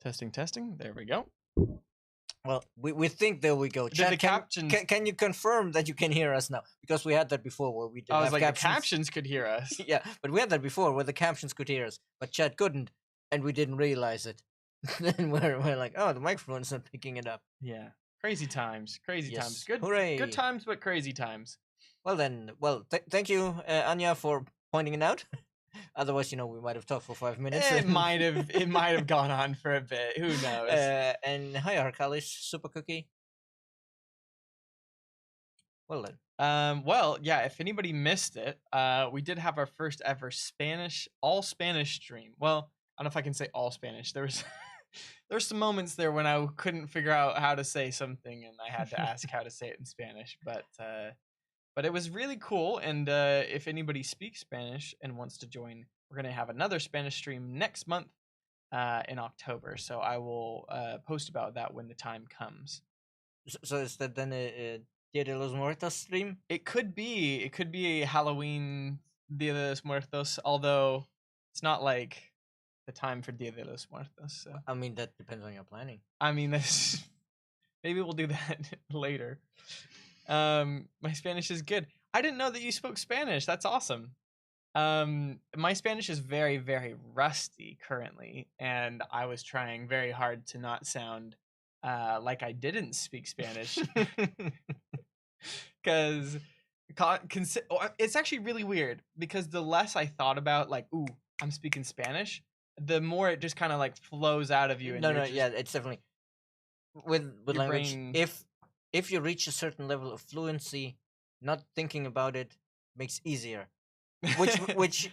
Testing, testing. There we go. Well, we think there we go. Did Chat, the captions? can you confirm that you can hear us now? Because we had that before where we did I was have like, captions. the captions could hear us. Yeah, but we had that before where the captions could hear us, but chat couldn't, and we didn't realize it. Then we're like, oh, the microphone's not picking it up. Yeah. Crazy times. Crazy times. Good. Hooray. Good times, but crazy times. Well then, thank you, Anya, for pointing it out. Otherwise, we might have talked for 5 minutes. It might have gone on for a bit. Who knows? And hi, Arkalis, Super Cookie. Well then. Well, yeah, if anybody missed it, we did have our first ever all Spanish stream. Well, I don't know if I can say all Spanish. There's some moments there when I couldn't figure out how to say something and I had to ask how to say it in Spanish, but it was really cool. And if anybody speaks Spanish and wants to join, we're going to have another Spanish stream next month in October. So I will post about that when the time comes. So is that then a Dia de los Muertos stream? It could be a Halloween Dia de los Muertos, although it's not like the time for Dia de los Muertos. So. I mean, that depends on your planning. I mean, maybe we'll do that later. My Spanish is good. I didn't know that you spoke Spanish. That's awesome. My Spanish is very, very rusty currently, and I was trying very hard to not sound like I didn't speak Spanish. Because it's actually really weird, because the less I thought about, like, ooh, I'm speaking Spanish, the more it just kind of like flows out of you. And yeah, it's definitely with language. Brain... If you reach a certain level of fluency, not thinking about it makes easier, which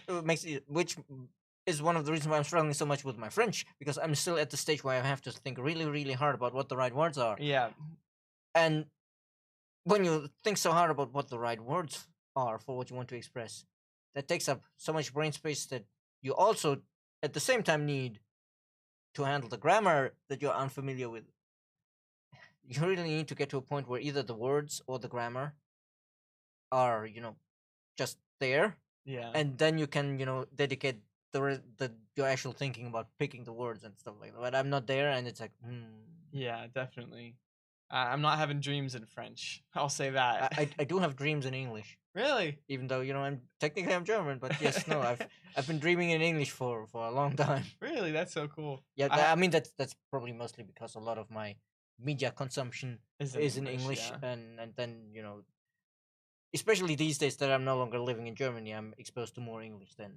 is one of the reasons why I'm struggling so much with my French, because I'm still at the stage where I have to think really, really hard about what the right words are. Yeah, and when you think so hard about what the right words are for what you want to express, that takes up so much brain space that you also, at the same time, need to handle the grammar that you're unfamiliar with. You really need to get to a point where either the words or the grammar are, just there. Yeah. And then you can, dedicate your actual thinking about picking the words and stuff like that. But I'm not there, and it's like, Yeah, definitely. I'm not having dreams in French. I'll say that. I do have dreams in English. Really? Even though I'm German, but yes, no, I've been dreaming in English for a long time. Really, that's so cool. Yeah, I mean that's probably mostly because a lot of my media consumption is in English, yeah. and then especially these days that I'm no longer living in Germany, I'm exposed to more English than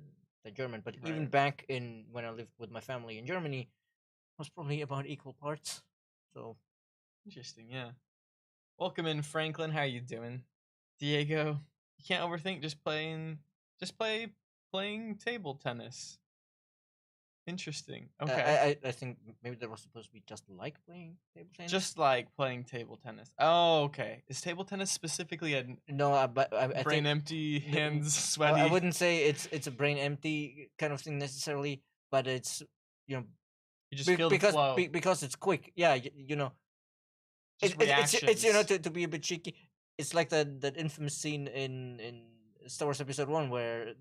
German. But right. Even back when I lived with my family in Germany, it was probably about equal parts. So. Interesting, yeah. Welcome in, Franklin. How are you doing? Diego, you can't overthink. Just playing table tennis. Interesting. Okay. I think maybe that was supposed to be just like playing table tennis. Just like playing table tennis. Oh, okay. Is table tennis specifically a but I brain think empty, hands sweaty? I wouldn't say it's a brain empty kind of thing necessarily, but it's you just feel the flow. Because it's quick. Yeah, It's to be a bit cheeky. It's like that infamous scene in Star Wars Episode 1 where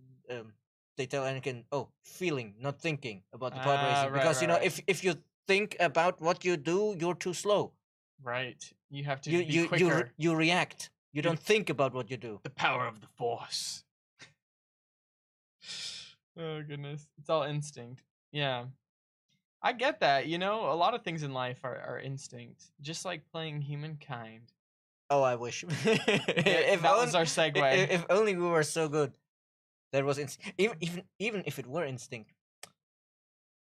they tell Anakin, "Oh, feeling, not thinking about the pod racing." Because if you think about what you do, you're too slow. Right. You have to be quicker. You react. You don't think about what you do. The power of the Force. Oh goodness, it's all instinct. Yeah. I get that, a lot of things in life are instinct, just like playing Humankind. Oh, I wish. If that was our segue. If only we were so good. That was even if it were instinct,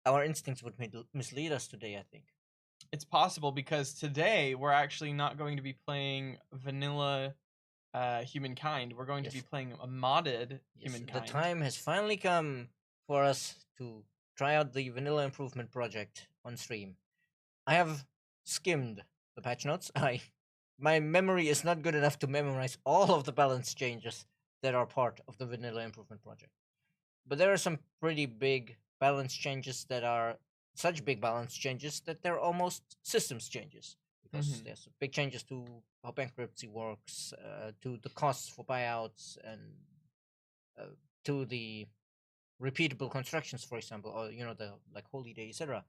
our instincts would mislead us today, I think. It's possible, because today we're actually not going to be playing vanilla Humankind. We're going to be playing a modded Humankind. The time has finally come for us to try out the vanilla improvement project on stream. I have skimmed the patch notes. My memory is not good enough to memorize all of the balance changes that are part of the vanilla improvement project. But there are some pretty big balance changes that are such big balance changes that they're almost systems changes. Because there's big changes to how bankruptcy works, to the costs for buyouts, and to the repeatable constructions, for example, or the like holiday, etc.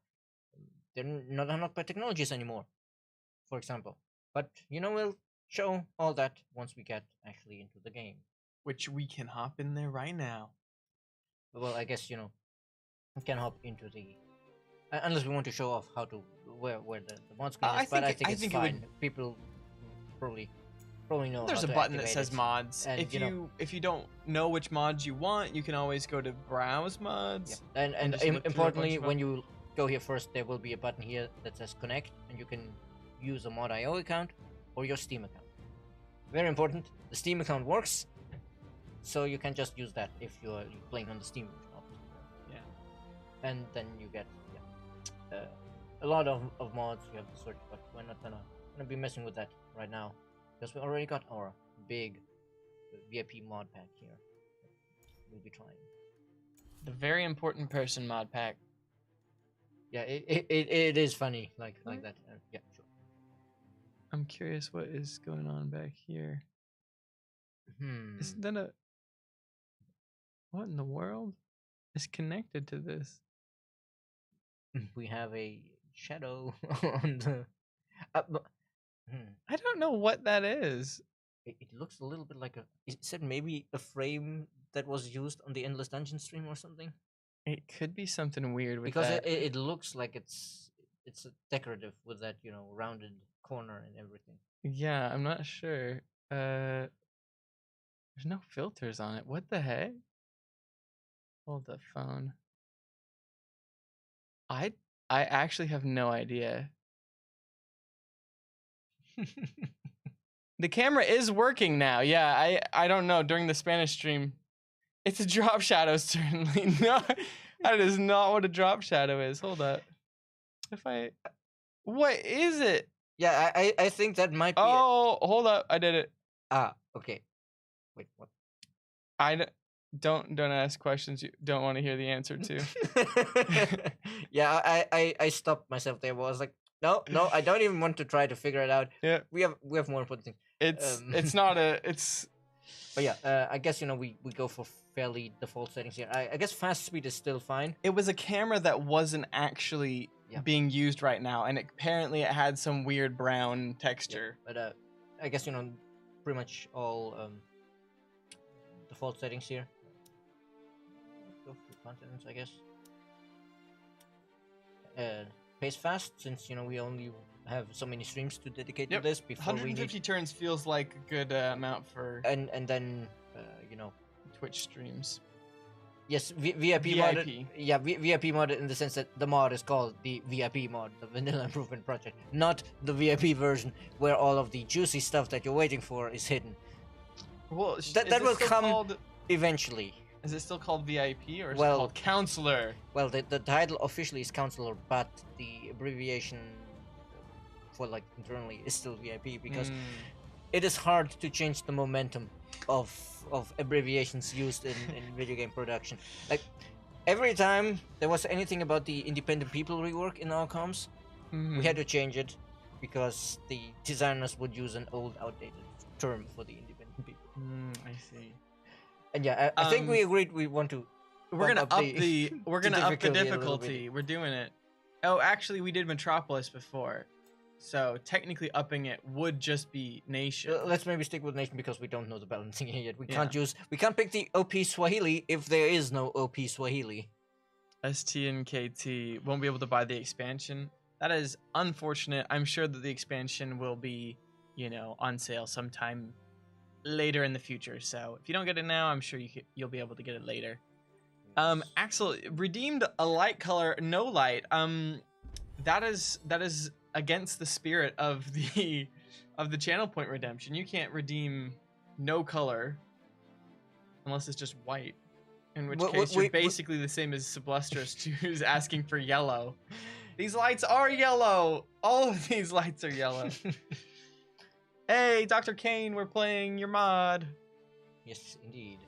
they're not unlocked by technologies anymore, for example. But we'll show all that once we get actually into the game. Which we can hop in there right now. Well, I guess we can hop into the unless we want to show off how to where the mod screen is. But I think it's fine. People probably know. There's how a to button that activate says it. mods. And, if you don't know which mods you want, you can always go to browse mods. Yeah. And just look through a bunch importantly, of when you go here first, there will be a button here that says connect, and you can use a mod.io account or your Steam account. Very important. The Steam account works, so you can just use that if you're playing on the Steam version of it. Yeah. And then you get a lot of mods. You have to search, but we're not gonna be messing with that right now because we already got our big VIP mod pack here. We'll be trying the very important person mod pack. Yeah, it is funny like that. Yeah, sure. I'm curious what is going on back here. Isn't that a... What in the world is connected to this? We have a shadow on the... I don't know what that is. It looks a little bit like a... Is it maybe a frame that was used on the Endless Dungeon stream or something? It could be something weird with because that. it looks like it's decorative with that rounded corner and everything. Yeah, I'm not sure. There's no filters on it. What the heck? Hold the phone. I actually have no idea. The camera is working now. Yeah, I don't know. During the Spanish stream, it's a drop shadow, certainly. No, that is not what a drop shadow is. Hold up. What is it? Yeah, I think that might be hold up. I did it. Okay. Wait, what? Don't ask questions you don't want to hear the answer to. Yeah, I stopped myself there. I was like, no, I don't even want to try to figure it out. Yeah, we have more important things. It's not a it's. But yeah, I guess we go for fairly default settings here. I guess fast speed is still fine. It was a camera that wasn't actually being used right now, and apparently it had some weird brown texture. Yeah, but I guess pretty much all default settings here. Go for continents, I guess. Pace fast, since we only have so many streams to dedicate to this before 150 turns feels like a good amount for and then Twitch streams. Yes, VIP modded. Yeah, VIP modded in the sense that the mod is called the VIP mod, the Vanilla Improvement Project, not the VIP version where all of the juicy stuff that you're waiting for is hidden. Well, that will come eventually. Is it still called VIP or is it called Counselor? Well, the title officially is Counselor, but the abbreviation for internally is still VIP because it is hard to change the momentum of abbreviations used in video game production. Like every time there was anything about the independent people rework in our comms, we had to change it because the designers would use an old, outdated term for the independent people. I see. And yeah, I think we agreed we want to. We're gonna up the difficulty. We're doing it. Oh, actually, we did Metropolis before, so technically upping it would just be Nation. Let's maybe stick with Nation because we don't know the balancing here yet. We can't pick the OP Swahili if there is no OP Swahili. ST and KT won't be able to buy the expansion. That is unfortunate. I'm sure that the expansion will be, on sale sometime later in the future. So if you don't get it now, I'm sure you'll be able to get it later. Axel redeemed a light color, no light. That is against the spirit of the channel point redemption. You can't redeem no color unless it's just white. In which case you're basically the same as Sublustrous, who's asking for yellow. These lights are yellow. All of these lights are yellow. Hey, Dr. Kane, we're playing your mod. Yes, indeed.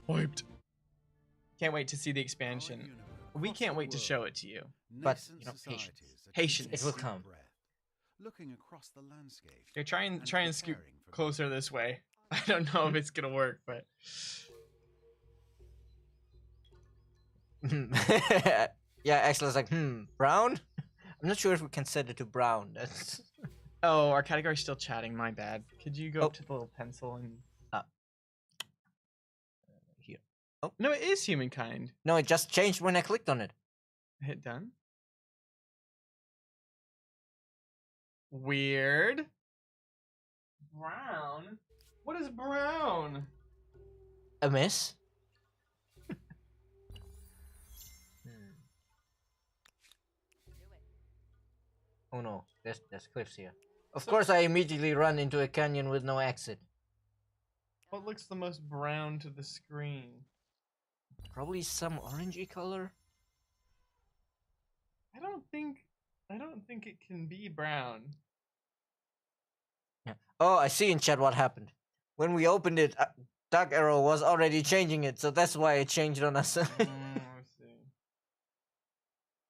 Wiped. Can't wait to see the expansion. We can't wait to show it to you. But, patience. Patience. It will come. Looking across the landscape. Here, try and scoot closer this way. I don't know if it's gonna work, but... Yeah, Axel's like, brown? I'm not sure if we can set it to brown. That's Oh, our category's still chatting. My bad. Could you go Oh. up to the little pencil and? here. No, it is humankind. No, it just changed when I clicked on it. Hit done. Weird. Brown. What is brown? A miss. Oh no, there's cliffs here. Of So- course, I immediately run into a canyon with no exit. What looks the most brown to the screen? Probably some orangey color. I don't think it can be brown. Yeah. Oh, I see in chat what happened. When we opened it, Dark Arrow was already changing it, so that's why it changed on us. I see.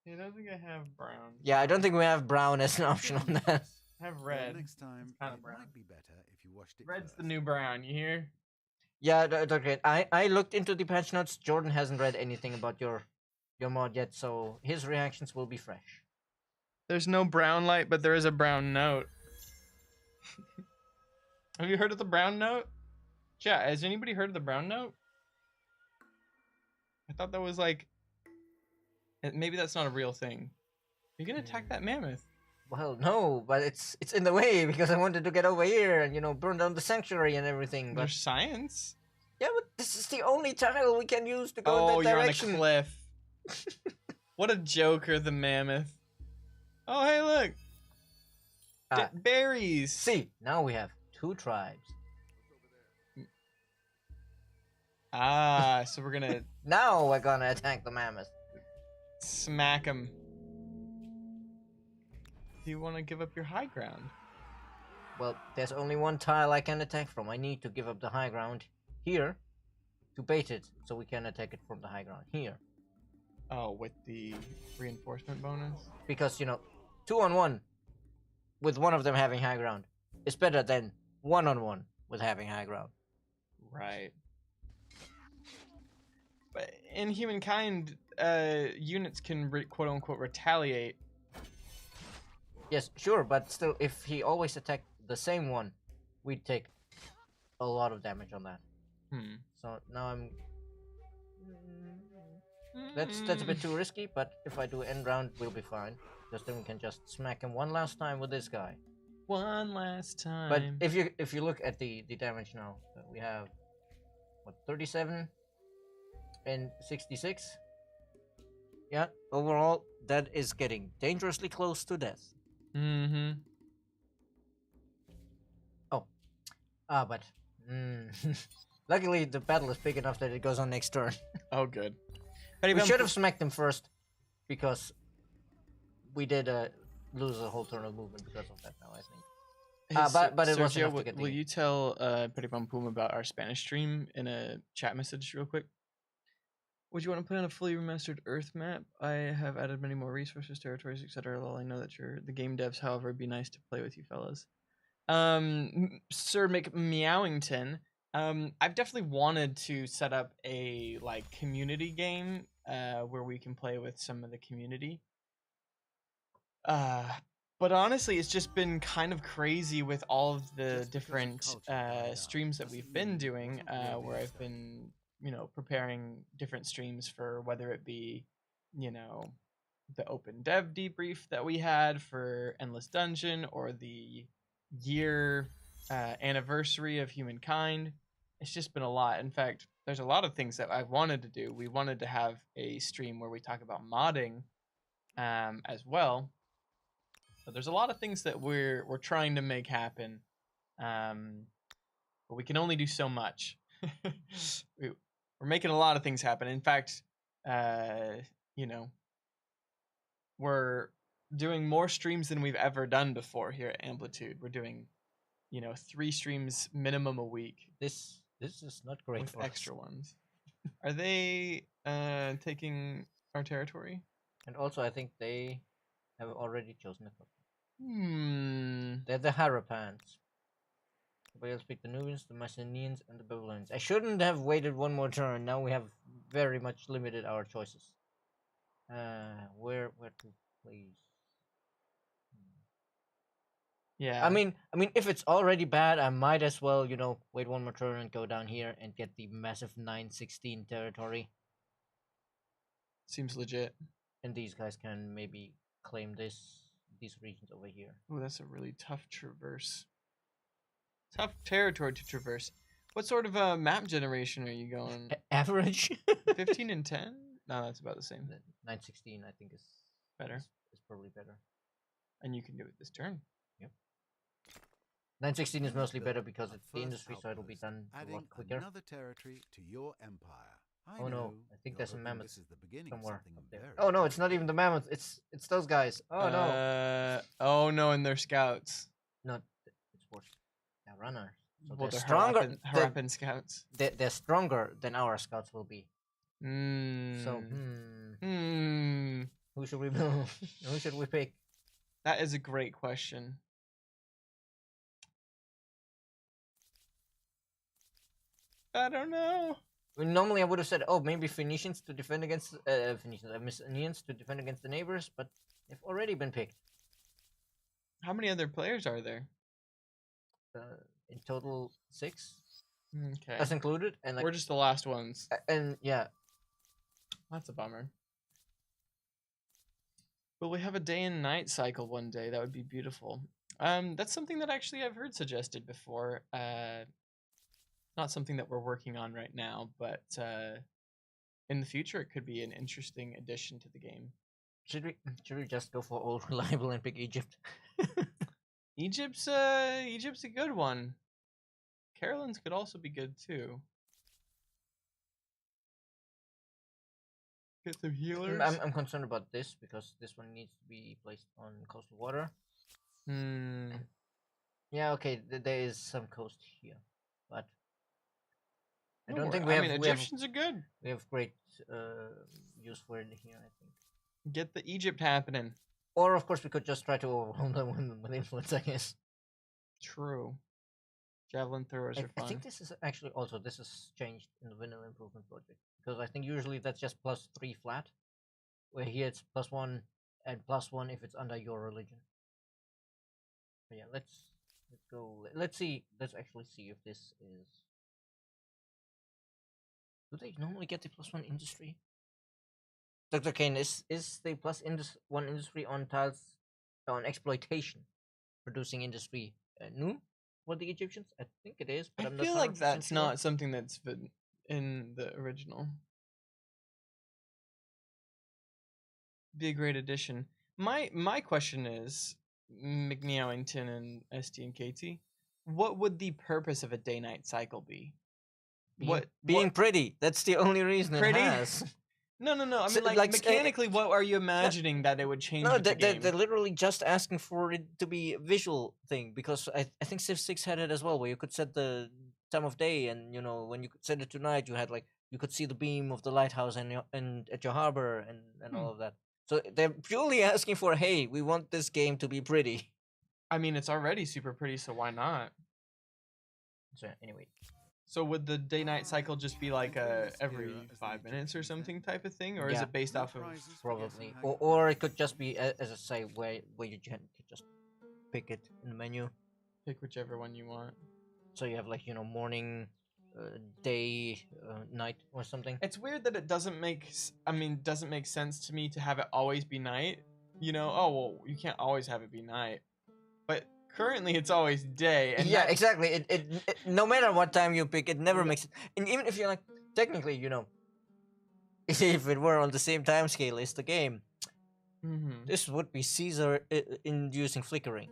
Yeah, I don't think I have brown. Yeah, I don't think we have brown as an option on that. I have Well, red. next time, kinda it brown. might be better if you washed it Red's the first. new brown, you hear? Yeah, okay. I looked into the patch notes. Jordan hasn't read anything about your mod yet, so his reactions will be fresh. There's no brown light, but there is a brown note. Have you heard of the brown note? Yeah, has anybody heard of the brown note? I thought that was like... Maybe that's not a real thing. You're gonna attack that mammoth. Well, no, but it's in the way because I wanted to get over here and burn down the sanctuary and everything. But There's science. yeah, but this is the only tile we can use to go Oh, in that you're on a direction. cliff. What a joker, the mammoth. Oh, hey, look. Ah, Berries. see, now we have 2 tribes. Ah, so we're gonna Now we're gonna attack the mammoth. smack him. Do you want to give up your high ground? Well, there's only one tile I can attack from. I need to give up the high ground here to bait it, so we can attack it from the high ground here. Oh, with the reinforcement bonus? Because 2-on-1 with one of them having high ground is better than 1-on-1 with having high ground. Right. But in humankind, units can quote unquote retaliate. Yes, sure, but still, if he always attacked the same one, we'd take a lot of damage on that. So now I'm... That's a bit too risky, but if I do end round, we'll be fine. Because then we can just smack him one last time with this guy. One last time. But if you look at the damage now, we have, what, 37 and 66? Yeah, overall, that is getting dangerously close to death. Mm-hmm. But luckily the battle is big enough that it goes on next turn. Oh, good. We should have smacked him first, because we did lose a whole turn of movement because of that now, I think. But it was enough to get will you tell Petty Bum Pum about our Spanish stream in a chat message real quick? Would you want to put on a fully remastered Earth map? I have added many more resources, territories, etc. Well, I know that you're the game devs. However, it'd be nice to play with you fellas. Sir McMeowington, I've definitely wanted to set up a community game where we can play with some of the community. But honestly, it's just been kind of crazy with all of the different streams that we've been doing, where I've been, preparing different streams for whether it be, the open dev debrief that we had for Endless Dungeon or the year anniversary of Humankind. It's just been a lot. In fact, there's a lot of things that I've wanted to do. We wanted to have a stream where we talk about modding as well. So there's a lot of things that we're trying to make happen, but we can only do so much. We're making a lot of things happen. In fact, we're doing more streams than we've ever done before here at Amplitude. We're doing, 3 streams minimum a week. This is not great with for extra us. ones. Are they taking our territory? And also, I think they have already chosen a couple. Hmm. They're the Harapans. Somebody else picked the Nubians, the Mycenaeans, and the Babylonians. I shouldn't have waited one more turn. Now we have very much limited our choices. Where to place? Yeah. I mean, if it's already bad, I might as well, wait one more turn and go down here and get the massive 916 territory, seems legit. and these guys can maybe claim these regions over here. Oh, that's a really tough traverse. Tough territory to traverse. What sort of map generation are you going? Average. 15 and 10? No, that's about the same. 916, I think, is Better. Is probably better. And you can do it this turn. Yep. 916 is mostly better because Our it's the first industry, so it'll be outpost, done a lot adding quicker. another territory to your empire. Oh no, know I think you're there's a hoping mammoth this is the beginning of somewhere something up there. very Oh no, it's big. not even the mammoth. It's those guys. Oh no. Oh no, and they're scouts. No, it's worse. They're runners. So Well, they're they're stronger. Harappan scouts. They're stronger than our scouts will be. Mm. So, who should we who should we pick? That is a great question. I don't know. Normally, I would have said, oh, maybe Phoenicians to defend against Mycenaeans to defend against the neighbors, but they've already been picked. How many other players are there? In total, 6. Okay. Us included, and We're just the last ones. and yeah, That's a bummer. Will we have a day and night cycle one day? That would be beautiful. That's something that actually I've heard suggested before. Not something that we're working on right now, but in the future it could be an interesting addition to the game. should we just go for all reliable and pick Egypt? Egypt's a good one. Carolyn's could also be good too. Get some healers. I'm concerned about this because this one needs to be placed on coastal water. Yeah, okay, there is some coast here, but I don't think we have. Egyptians are good. We have great use for it here, I think. Get the Egypt happening. Or of course we could just try to overwhelm them with influence, I guess. True. Javelin throwers are fun. I think this is actually also changed in the vanilla improvement project because I think usually that's just +3 flat, where here it's +1 and +1 if it's under your religion. But yeah, let's go. Let's see. Let's actually see if this is. Do they normally get the +1 industry? Dr. Kane, is the +1 industry on tiles on exploitation, producing industry new for the Egyptians? I think it is, but I I'm not feel like 100% that's sure. not something that's in the original. Be a great addition. My question is, McMeowington and ST and KT, what would the purpose of a day-night cycle be? Being pretty. That's the only reason Pretty? it has. No. I mean, So, like mechanically, what are you imagining that it would change No, with the game? they're literally just asking for it to be a visual thing because I think Civ 6 had it as well, where you could set the time of day, and when you could set it to night, you could see the beam of the lighthouse and at your harbor and all of that. So they're purely asking for, hey, we want this game to be pretty. I mean, it's already super pretty, so why not? So anyway. So would the day-night cycle just be like every 5 minutes or something type of thing, or is Yeah. it based off of? Probably, or it could just be as I say, where you could just pick it in the menu. Pick whichever one you want. So you have morning, day, night, or something. It's weird that it doesn't make sense to me to have it always be night. Oh well, you can't always have it be night, but currently it's always day. And yeah, exactly. It no matter what time you pick, it never makes it. And even if you're technically, if it were on the same time scale as the game, this would be Caesar inducing flickering.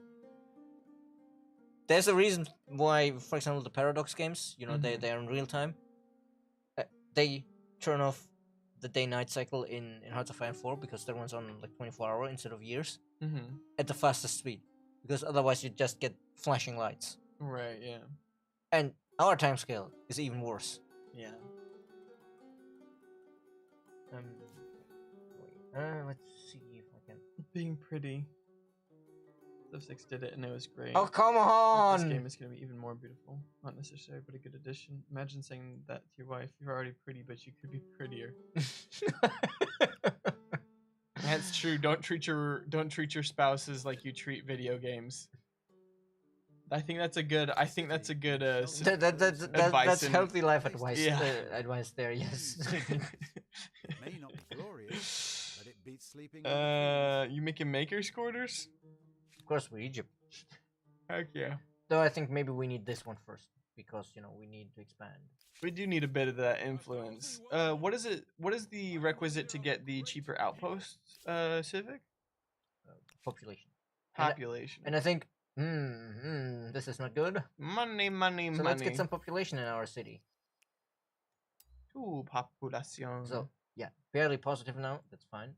There's a reason why, for example, the Paradox games, they're in real time. They turn off the day-night cycle in Hearts of Iron 4 because that one's on 24-hour instead of years at the fastest speed. Because otherwise you just get flashing lights. Right, yeah. And our time scale is even worse. Yeah. Let's see if I can. Being pretty. Civ 6 did it and it was great. Oh, come on! This game is going to be even more beautiful. Not necessary, but a good addition. Imagine saying that to your wife. You're already pretty, but you could be prettier. That's true. Don't treat your spouses like you treat video games. I think that's a good. I think that's a good. That's advice and- healthy life advice. Yeah. Advice there. Yes. It may not be glorious, but it beats sleeping on the field. You making maker's quarters? Of course, we're Egypt. Heck yeah. Though I think maybe we need this one first because we need to expand. We do need a bit of that influence. What is it? What is the requisite to get the cheaper outposts? Civic Population. population. And I think, this is not good. Money. So let's get some population in our city. Ooh, population. So yeah, barely positive now. That's fine.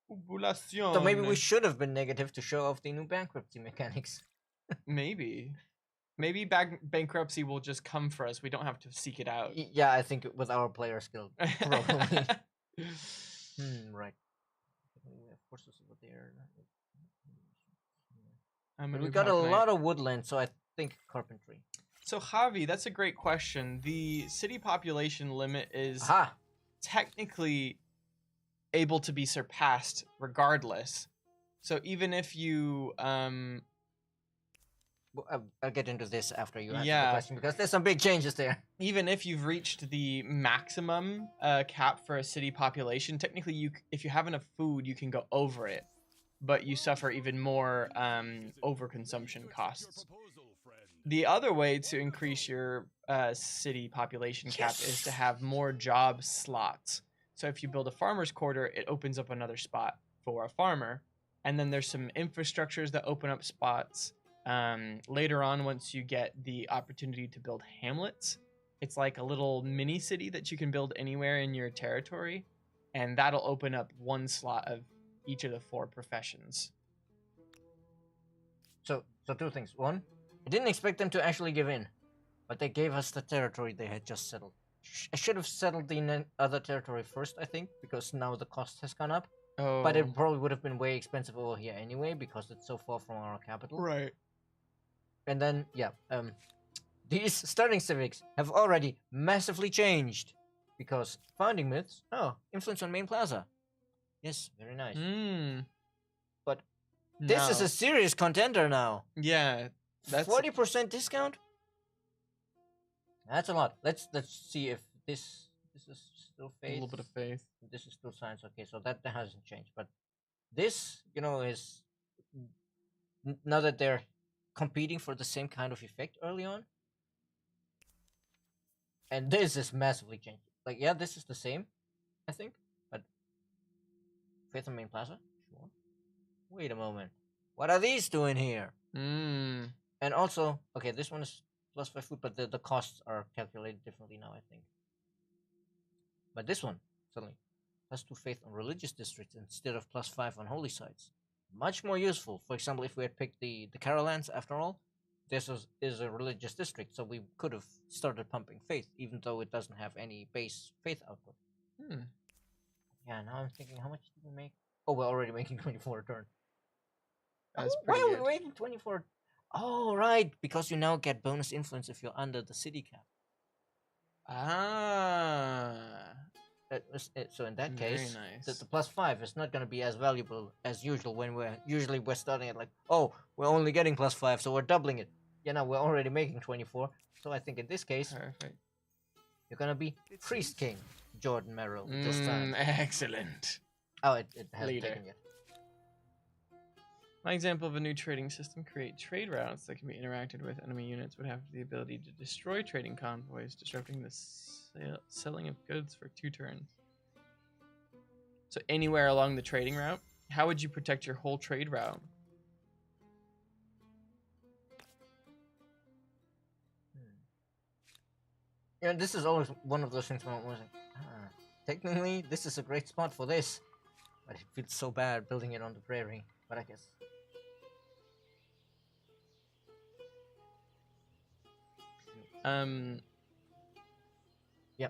Population. So maybe we should have been negative to show off the new bankruptcy mechanics. Maybe bankruptcy will just come for us. We don't have to seek it out. Yeah, I think with our player skill, probably. Right. We have forces over there. But we got a lot of woodland, so I think carpentry. So Javi, that's a great question. The city population limit is Aha! technically able to be surpassed regardless. So even if you I'll get into this after you answer Yeah. the question because there's some big changes there. even if you've reached the maximum cap for a city population, technically if you have enough food, you can go over it, but you suffer even more overconsumption costs. The other way to increase your city population cap is to have more job slots. So if you build a farmer's quarter, it opens up another spot for a farmer. And then there's some infrastructures that open up spots. Later on, once you get the opportunity to build hamlets, it's like a little mini city that you can build anywhere in your territory. And that'll open up one slot of each of the 4 professions. So two things. One, I didn't expect them to actually give in, but they gave us the territory they had just settled. I should have settled the other territory first, I think, because now the cost has gone up. Oh, But it probably would have been way expensive over here anyway, because it's so far from our capital. right. And then, yeah, these starting civics have already massively changed. Because founding myths, influence on main plaza. Yes, very nice. But this is a serious contender now. Yeah, that's 40% discount? That's a lot. Let's see if this is still faith. a little bit of faith. This is still science. Okay, so that hasn't changed. But this, is now that they're competing for the same kind of effect early on. And this is massively changed. Like, yeah, this is the same, I think. But faith on main plaza? Sure. Wait a moment. What are these doing here? And also, okay, this one is +5 food, but the costs are calculated differently now, I think. But this one, suddenly, +2 faith on religious districts instead of +5 on holy sites. Much more useful. For example, if we had picked the Carolines, after all, this is a religious district, so we could have started pumping faith, even though it doesn't have any base faith output. Yeah, now I'm thinking, how much did we make? Oh, we're already making 24 a turn. That's Why pretty are good. we making 24? Oh, right, because you now get bonus influence if you're under the city cap. So in that Very case, nice. the +5 is not going to be as valuable as usual when we're starting at like, oh, we're only getting +5, so we're doubling it. Yeah, now we're already making 24. So I think in this case, Perfect. you're going to be Priest King Jordan Merrill this time. Excellent. Oh, it hasn't Leader. taken yet. My example of a new trading system: create trade routes that can be interacted with. Enemy units would have the ability to destroy trading convoys, disrupting the selling of goods for 2 turns. So anywhere along the trading route, how would you protect your whole trade route? Yeah, this is always one of those things where I was like, technically, this is a great spot for this. But it feels so bad building it on the prairie. But I guess. Yeah,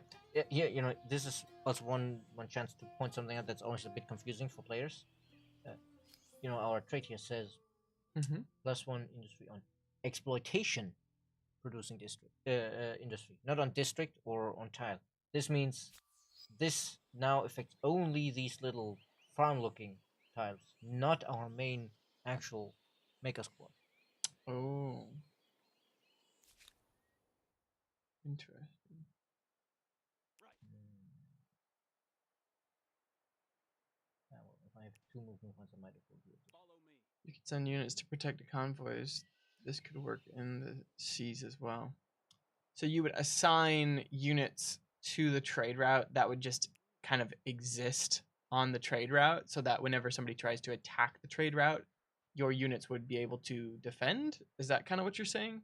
this is also one chance to point something out that's always a bit confusing for players. Our trait here says +1 industry on exploitation producing district industry, not on district or on tile. This means this now affects only these little farm-looking tiles, not our main actual maker squad. Oh. Interesting. Well, if I have 2 movement points, I might as well do it. You could send units to protect the convoys. This could work in the seas as well. So you would assign units to the trade route that would just kind of exist on the trade route, so that whenever somebody tries to attack the trade route, your units would be able to defend. Is that kind of what you're saying?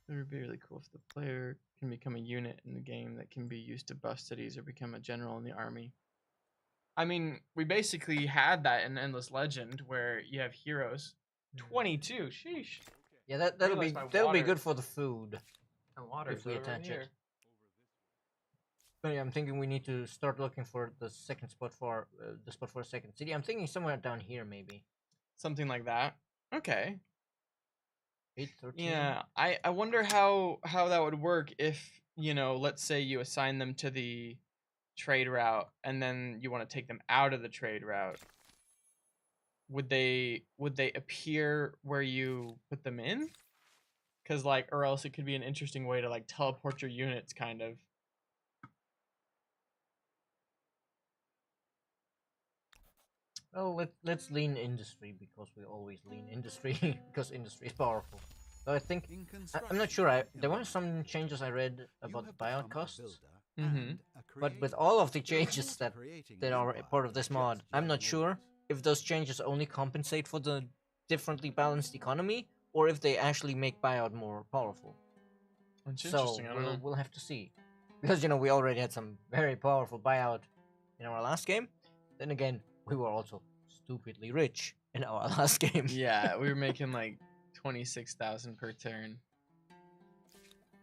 It would be really cool if the player can become a unit in the game that can be used to buff cities or become a general in the army. I mean, we basically had that in Endless Legend where you have heroes. 22, sheesh. Yeah, that'll be good for the food if we attach it. But yeah, I'm thinking we need to start looking for the second spot for the spot for a second city. I'm thinking somewhere down here maybe. Something like that. Okay. 813. Yeah, I wonder how that would work if, you know, let's say you assign them to the trade route and then you want to take them out of the trade route. Would they appear where you put them in? Cuz like, or else it could be an interesting way to like teleport your units kind of. Well, let's lean industry because we always lean industry because industry is powerful. So I think I'm not sure. There were some changes I read about the buyout costs, but with all of the changes that are a part of this mod, I'm not sure if those changes only compensate for the differently balanced economy or if they actually make buyout more powerful. That's So interesting. I don't know. we'll have to see, because we already had some very powerful buyout in our last game. Then again, we were also stupidly rich in our last game. Yeah, we were making like 26,000 per turn.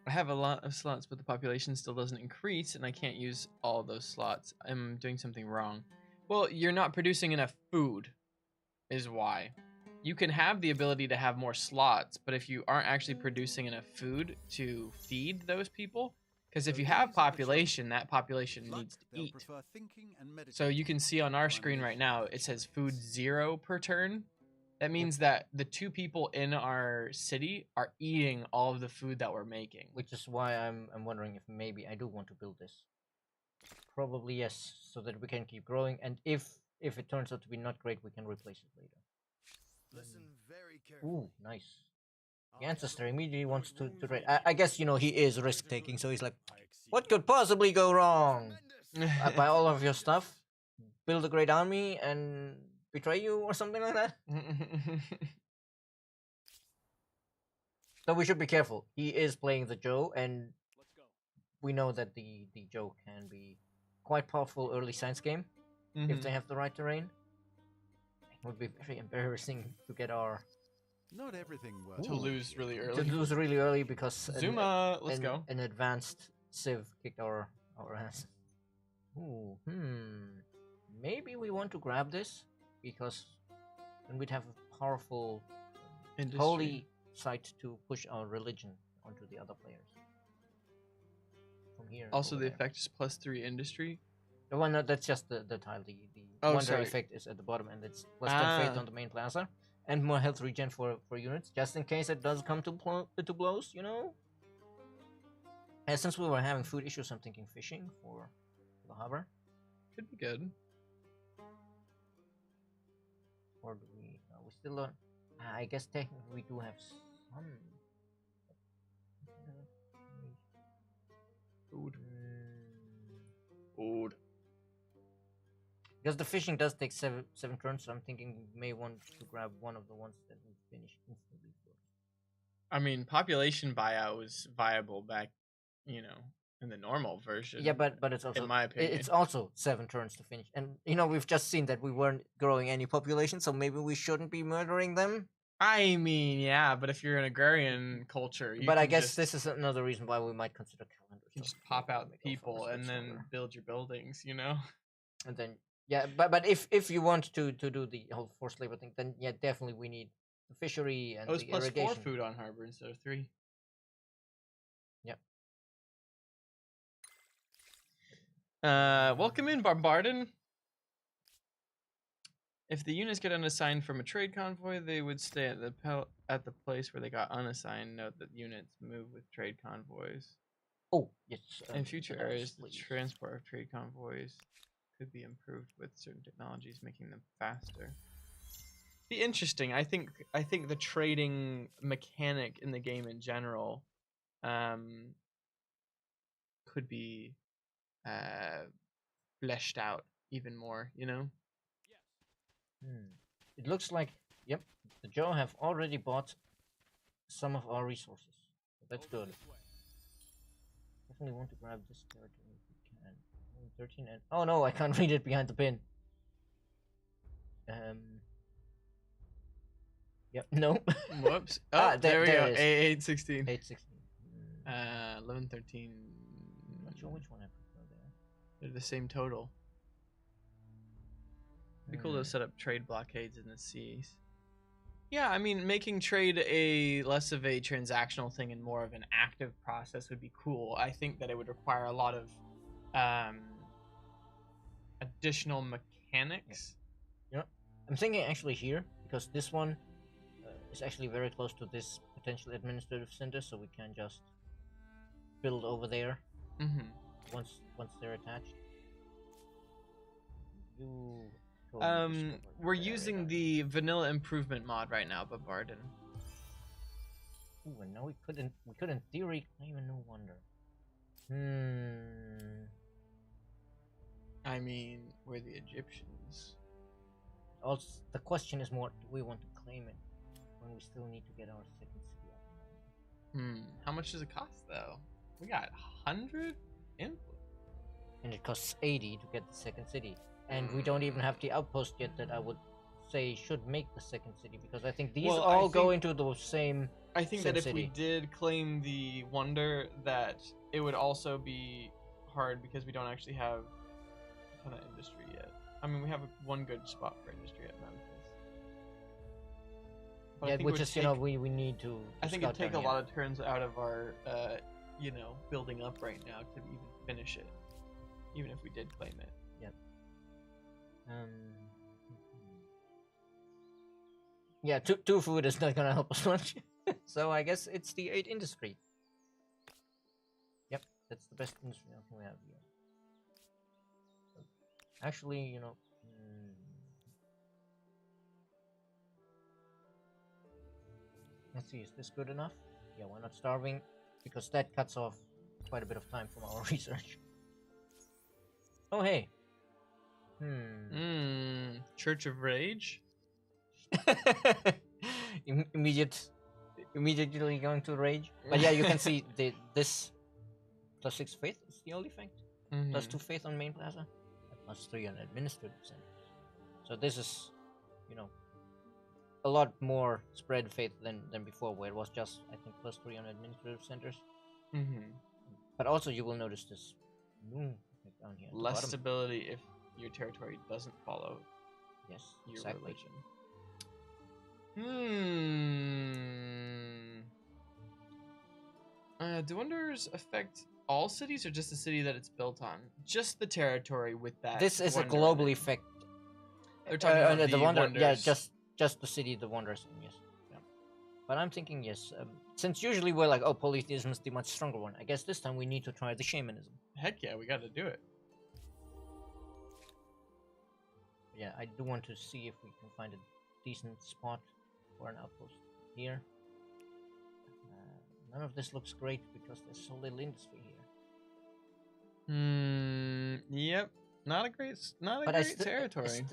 I have a lot of slots, but the population still doesn't increase, and I can't use all those slots. I'm doing something wrong. Well, you're not producing enough food, is why. You can have the ability to have more slots, but if you aren't actually producing enough food to feed those people, because if you have population, that population needs to eat. So you can see on our screen right now, it says food 0 per turn. That means that the 2 people in our city are eating all of the food that we're making. Which is why I'm wondering if maybe I do want to build this. Probably yes, so that we can keep growing, and if it turns out to be not great, we can replace it later. Listen very carefully. Ooh, nice. The ancestor immediately wants to trade. I guess he is risk taking, so he's like, what could possibly go wrong? I buy all of your stuff, build a great army, and betray you or something like that. So we should be careful. He is playing the Joe, and we know that the Joe can be quite powerful early science game if they have the right terrain. It would be very embarrassing to get our Not everything works. To lose really early. to lose really early because Zuma, let's go. An advanced Civ kicked our ass. Ooh, maybe we want to grab this because then we'd have a powerful holy site to push our religion onto the other players. From here. Also, the there. effect is +3 industry. The one that's just the tile. The wonder effect is at the bottom, and it's +10 faith on the main plaza, and more health regen for units, just in case it does come to blows. And since we were having food issues, I'm thinking fishing for the harbor. Could be good. Or do we? We still don't. I guess technically we do have some Food. Food. Because the fishing does take seven turns, so I'm thinking we may want to grab one of the ones that we finish instantly first. I mean, population buyout was viable back, in the normal version. Yeah, but it's also, in my opinion, it's also 7 turns to finish, and we've just seen that we weren't growing any population, so maybe we shouldn't be murdering them. I mean, yeah, but if you're an agrarian culture, but I guess this is another reason why we might consider calendars. You just pop out people and then build your buildings, And then but if you want to do the whole forced labor thing, then yeah, definitely we need the fishery and the irrigation. +4 food on harbor instead of 3. Yep. Welcome in, Barbardin. If the units get unassigned from a trade convoy, they would stay at the place where they got unassigned. Note that units move with trade convoys. Oh, yes. In future Nice, areas, the please. transport of trade convoys could be improved with certain technologies, making them faster. Be interesting. I think the trading mechanic in the game in general, could be fleshed out even more. You know. It looks like, yep, the Joe have already bought some of our resources. That's good. Definitely want to grab this territory if we can. 13 and oh no, I can't read it behind the pin. Yep, no. Whoops. Oh, there we go. it is. 816. 816. 1113. Not sure which one I prefer there. They're the same total. It'd be cool to set up trade blockades in the seas. Yeah, I mean, making trade a less of a transactional thing and more of an active process would be cool. I think that it would require a lot of additional mechanics. You know, I'm thinking actually here, because this one is actually very close to this potential administrative center, so we can just build over there once they're attached. We're using the vanilla improvement mod right now, Bombardin. Ooh, and now we could in theory claim a new wonder. I mean, we're the Egyptians. Also, the question is more, do we want to claim it when we still need to get our second city up? How much does it cost though? We got 100 input. And it costs 80 to get the second city. And we don't even have the outpost yet that I would say should make the second city, because I think these all go into the same. I think that if we did claim the wonder, that it would also be hard because we don't actually have a ton of industry yet. I mean, we have one good spot for industry at Memphis. But yeah, which is, we need to. I think it'd take a lot of turns out of our, building up right now to even finish it, even if we did claim it. Yep. Yeah, two food is not gonna help us much. So I guess it's the 8 industry. Yep, that's the best industry we have here. Actually, let's see, is this good enough? Yeah, we're not starving, because that cuts off quite a bit of time from our research. Oh, hey. Church of Rage? Immediately going to rage. But yeah, you can see this +6 faith is the only effect. +2 faith on main plaza. And +3 on administrative centers. So this is, a lot more spread faith than before, where it was just, I think, +3 on administrative centers. But also you will notice this down here. Less stability if your territory doesn't follow your religion. Do wonders affect all cities or just the city that it's built on? Just the territory with that. This is a global effect. They're talking about the wonder. wonders. Yeah, just the city the wonders in, yes. Yeah. But I'm thinking, yes, since usually we're like, oh, polytheism is the much stronger one. I guess this time we need to try the shamanism. Heck yeah, we got to do it. Yeah, I do want to see if we can find a decent spot for an outpost here. None of this looks great because there's so little industry here. Yep. Not a great territory.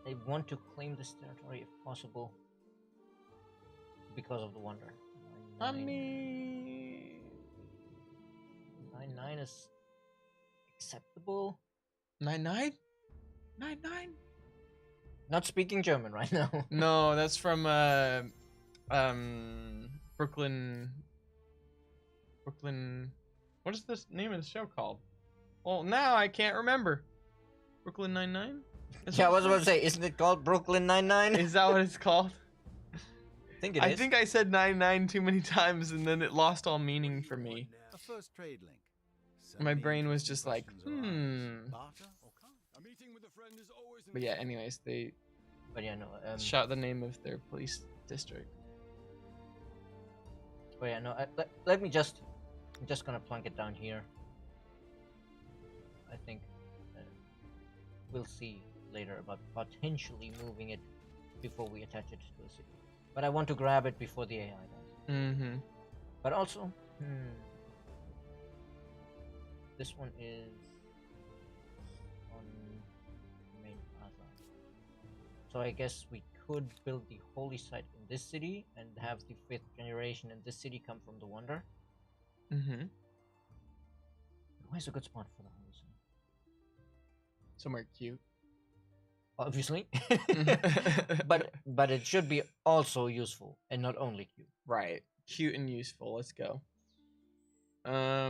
I want to claim this territory if possible because of the wonder. I mean, 9-9 is acceptable. 9-9? 9-9? Not speaking German right now. No, that's from Brooklyn. What is this name of the show called? Well, now I can't remember. Brooklyn Nine-Nine? Yeah, I was about to say, isn't it called Brooklyn Nine-Nine? Is that what it's called? I think it is. I think I said 9-9 too many times and then it lost all meaning for me. A first trade link. My brain was just like, But yeah, anyways, they But yeah, no. Shout the name of their police district. But yeah, no. Let me just. I'm just gonna plunk it down here. I think we'll see later about potentially moving it before we attach it to the city. But I want to grab it before the AI does. Mm-hmm. But also, this one is on main plaza. So I guess we could build the holy site in this city and have the 5th generation in this city come from the wonder. Mm-hmm. Where's a good spot for the holy site? Somewhere cute. Obviously. but it should be also useful and not only cute. Right. Cute and useful. Let's go. I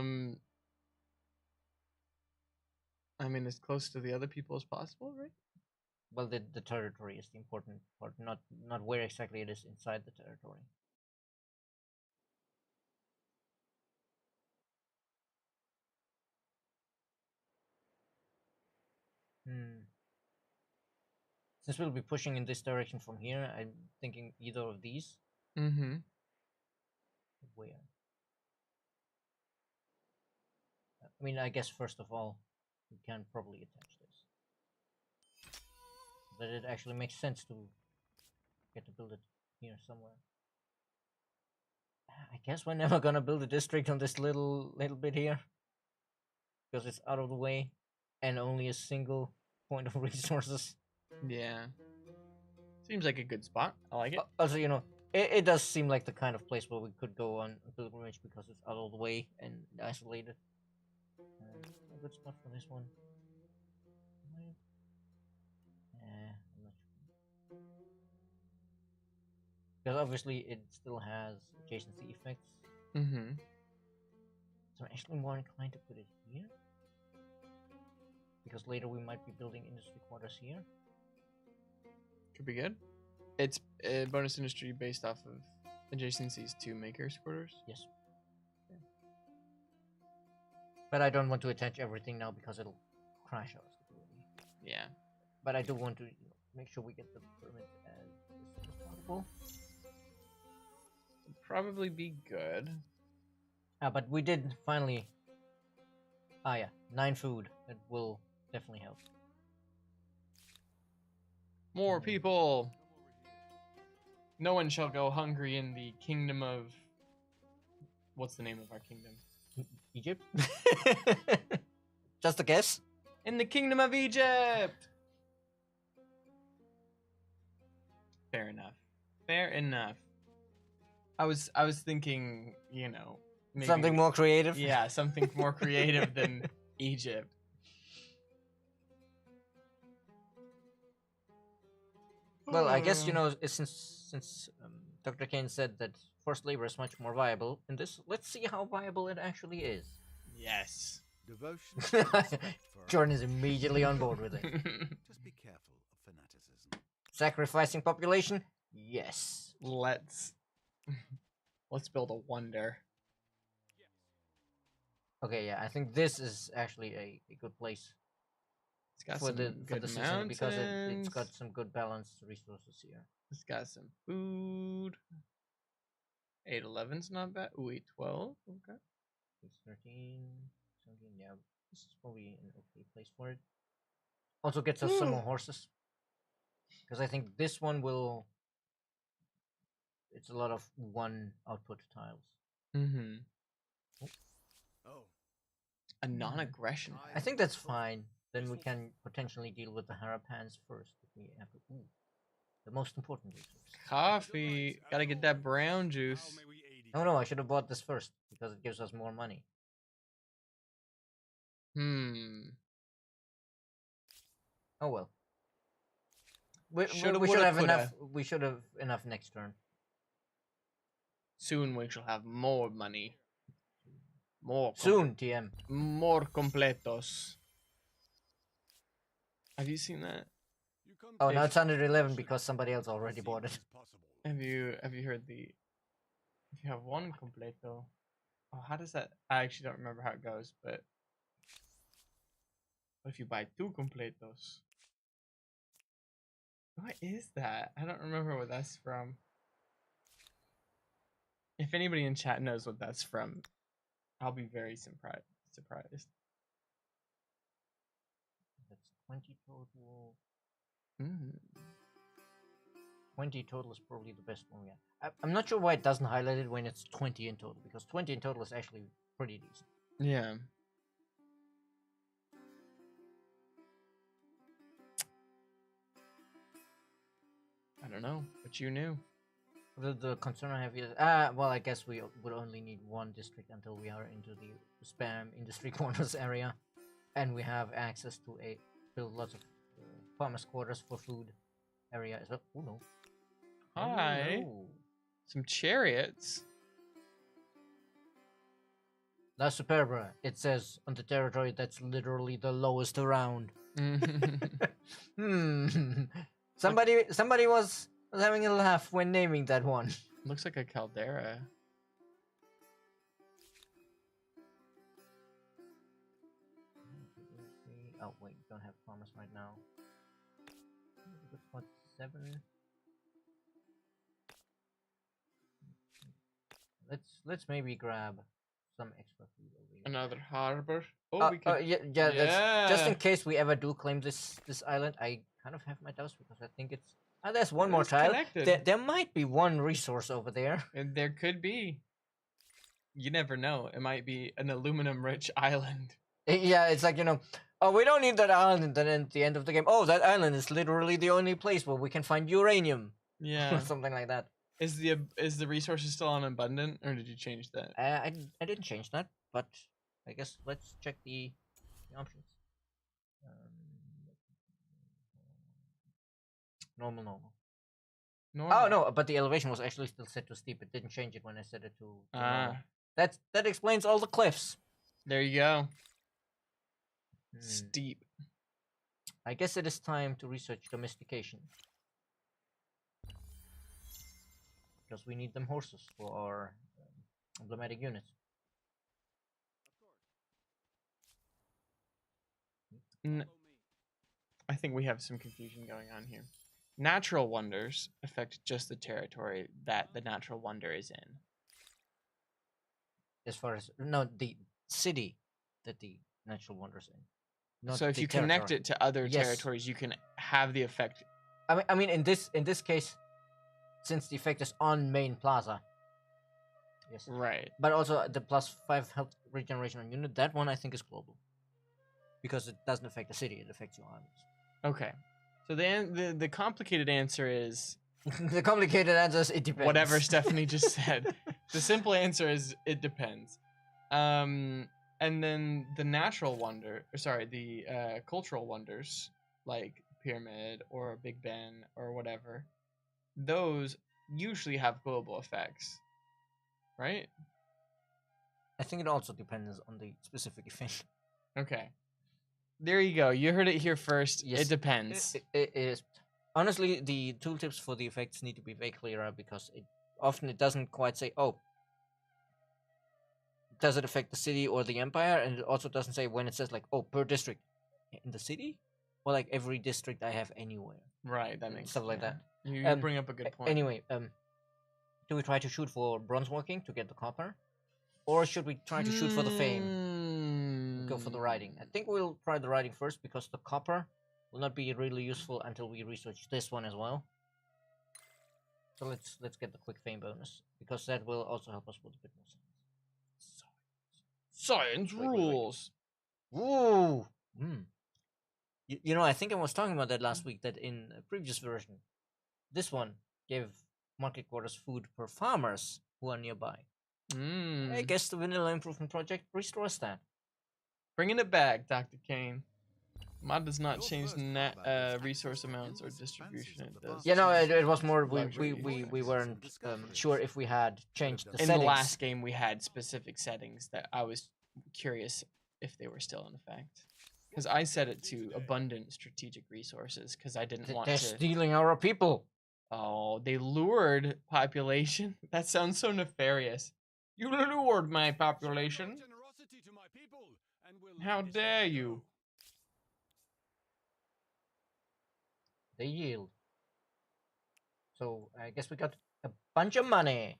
mean, as close to the other people as possible, right? Well, the territory is the important part, not where exactly it is inside the territory. Since we'll be pushing in this direction from here, I'm thinking either of these. Mm-hmm. Where? I mean, I guess first of all, we can probably attach this. But it actually makes sense to get to build it here somewhere. I guess we're never gonna build a district on this little bit here. Because it's out of the way and only a single point of resources. Yeah. Seems like a good spot. I like it. Also, you know, it does seem like the kind of place where we could go on a pilgrimage because it's out of the way and isolated. A good spot for this one. I'm not sure. Because obviously it still has adjacency effects. Mm-hmm. So I'm actually more inclined to put it here. Because later we might be building industry quarters here. Could be good. It's a bonus industry based off of adjacencies to makers quarters. Yes. Okay. But I don't want to attach everything now because it'll crash our stability. Yeah. But I do want to make sure we get the permit as soon as possible. It'd probably be good. But we did finally. Yeah, 9 food. It will definitely help. More people. No one shall go hungry in the kingdom of. What's the name of our kingdom? Egypt? Just a guess? In the kingdom of Egypt. Fair enough. Fair enough. I was thinking, you know, maybe, something more creative. Yeah, something more creative than Egypt. Well, I guess, you know, since Dr. Kane said that forced labor is much more viable in this, let's see how viable it actually is. Yes. Devotion. Jordan is immediately on board with it. Just be careful of fanaticism. Sacrificing population? Yes. Let's build a wonder. Okay, yeah, I think this is actually a good place It's got for some the good season mountains. because it's got some good balanced resources here. It's got some food. 811's not bad. Ooh, 812. Okay. 13, 17, yeah, this is probably an okay place for it. Also gets us some more horses. Because I think this one will... It's a lot of one output tiles. Mm-hmm. Oh. A non-aggression. I think that's fine. Then we can potentially deal with the Harapans first. We have to, the most important resource. Coffee. Gotta get that brown juice. Oh no, I should have bought this first because it gives us more money. Oh well. We should have enough. We should have enough next turn. Soon we shall have more money. More. Soon, TM. More completos. Have you seen that? Oh, now it's 111 because somebody else already bought it. Have you heard the? If you have one completo, oh, how does that? I actually don't remember how it goes, but what if you buy 2 completos? What is that? I don't remember what that's from. If anybody in chat knows what that's from, I'll be very surprised. That's 20 total. Mm. 20 total is probably the best one we have. I'm not sure why it doesn't highlight it when it's 20 in total, because 20 in total is actually pretty decent. Yeah. I don't know, but you knew. The concern I have is, well, I guess we would only need one district until we are into the spam industry corners area, and we have access to build lots of farmers' quarters for food area as well. Oh no! Hi. Hello. Some chariots. La Superba. It says on the territory that's literally the lowest around. Somebody was having a laugh when naming that one. Looks like a caldera. Oh wait, don't have farmers right now. What, 7? Let's maybe grab some extra food over here. Another harbor. Oh, we could. Yeah. That's just in case we ever do claim this island. I kind of have my doubts because I think it's. There's one more tile. There might be one resource over there. And there could be. You never know. It might be an aluminum-rich island. Yeah, it's like, oh, we don't need that island. And then at the end of the game, oh, that island is literally the only place where we can find uranium. Yeah. Something like that. Is the resources still on abundant, or did you change that? I didn't change that, but I guess let's check the options. Normal. Oh no, but the elevation was actually still set to steep. It didn't change it when I set it to normal. That explains all the cliffs. There you go. Steep. I guess it is time to research domestication. Because we need them horses for our emblematic units. I think we have some confusion going on here. Natural wonders affect just the territory that the natural wonder is in. As far as the city that the natural wonder's in. So if you connect it to other territories, you can have the effect. I mean, in this case, since the effect is on main plaza. Yes. Right. But also the +5 health regeneration on unit. That one I think is global. Because it doesn't affect the city; it affects your armies. Okay. So the complicated answer is. The complicated answer is it depends. Whatever Stephanie just said. The simple answer is it depends. And then the natural wonder, the cultural wonders like Pyramid or Big Ben or whatever, those usually have global effects, right? I think it also depends on the specific event. Okay. There you go. You heard it here first. Yes. It depends. It is. Honestly, the tooltips for the effects need to be way clearer because it doesn't quite say, oh, does it affect the city or the empire? And it also doesn't say when it says like, oh, per district in the city, or like every district I have anywhere. Right, that makes stuff like that. You bring up a good point. Anyway, do we try to shoot for bronze working to get the copper, or should we try to shoot for the fame? Go for the writing. I think we'll try the writing first because the copper will not be really useful until we research this one as well. So let's get the quick fame bonus because that will also help us with a bit more science rules. Ooh. I think I was talking about that last week. That in a previous version, this one gave market quarters food per farmers who are nearby. I guess the Vanilla Improvement Project restores that. Bringing it back, Dr. Kane. Mod does not change resource amounts or distribution. It does. Yeah, no, it was more we weren't sure if we had changed the settings. In the last game, we had specific settings that I was curious if they were still in effect. Because I set it to abundant strategic resources because I didn't want to. They're stealing our people. Oh, they lured population? That sounds so nefarious. You lured my population. How dare you? They yield. So I guess we got a bunch of money.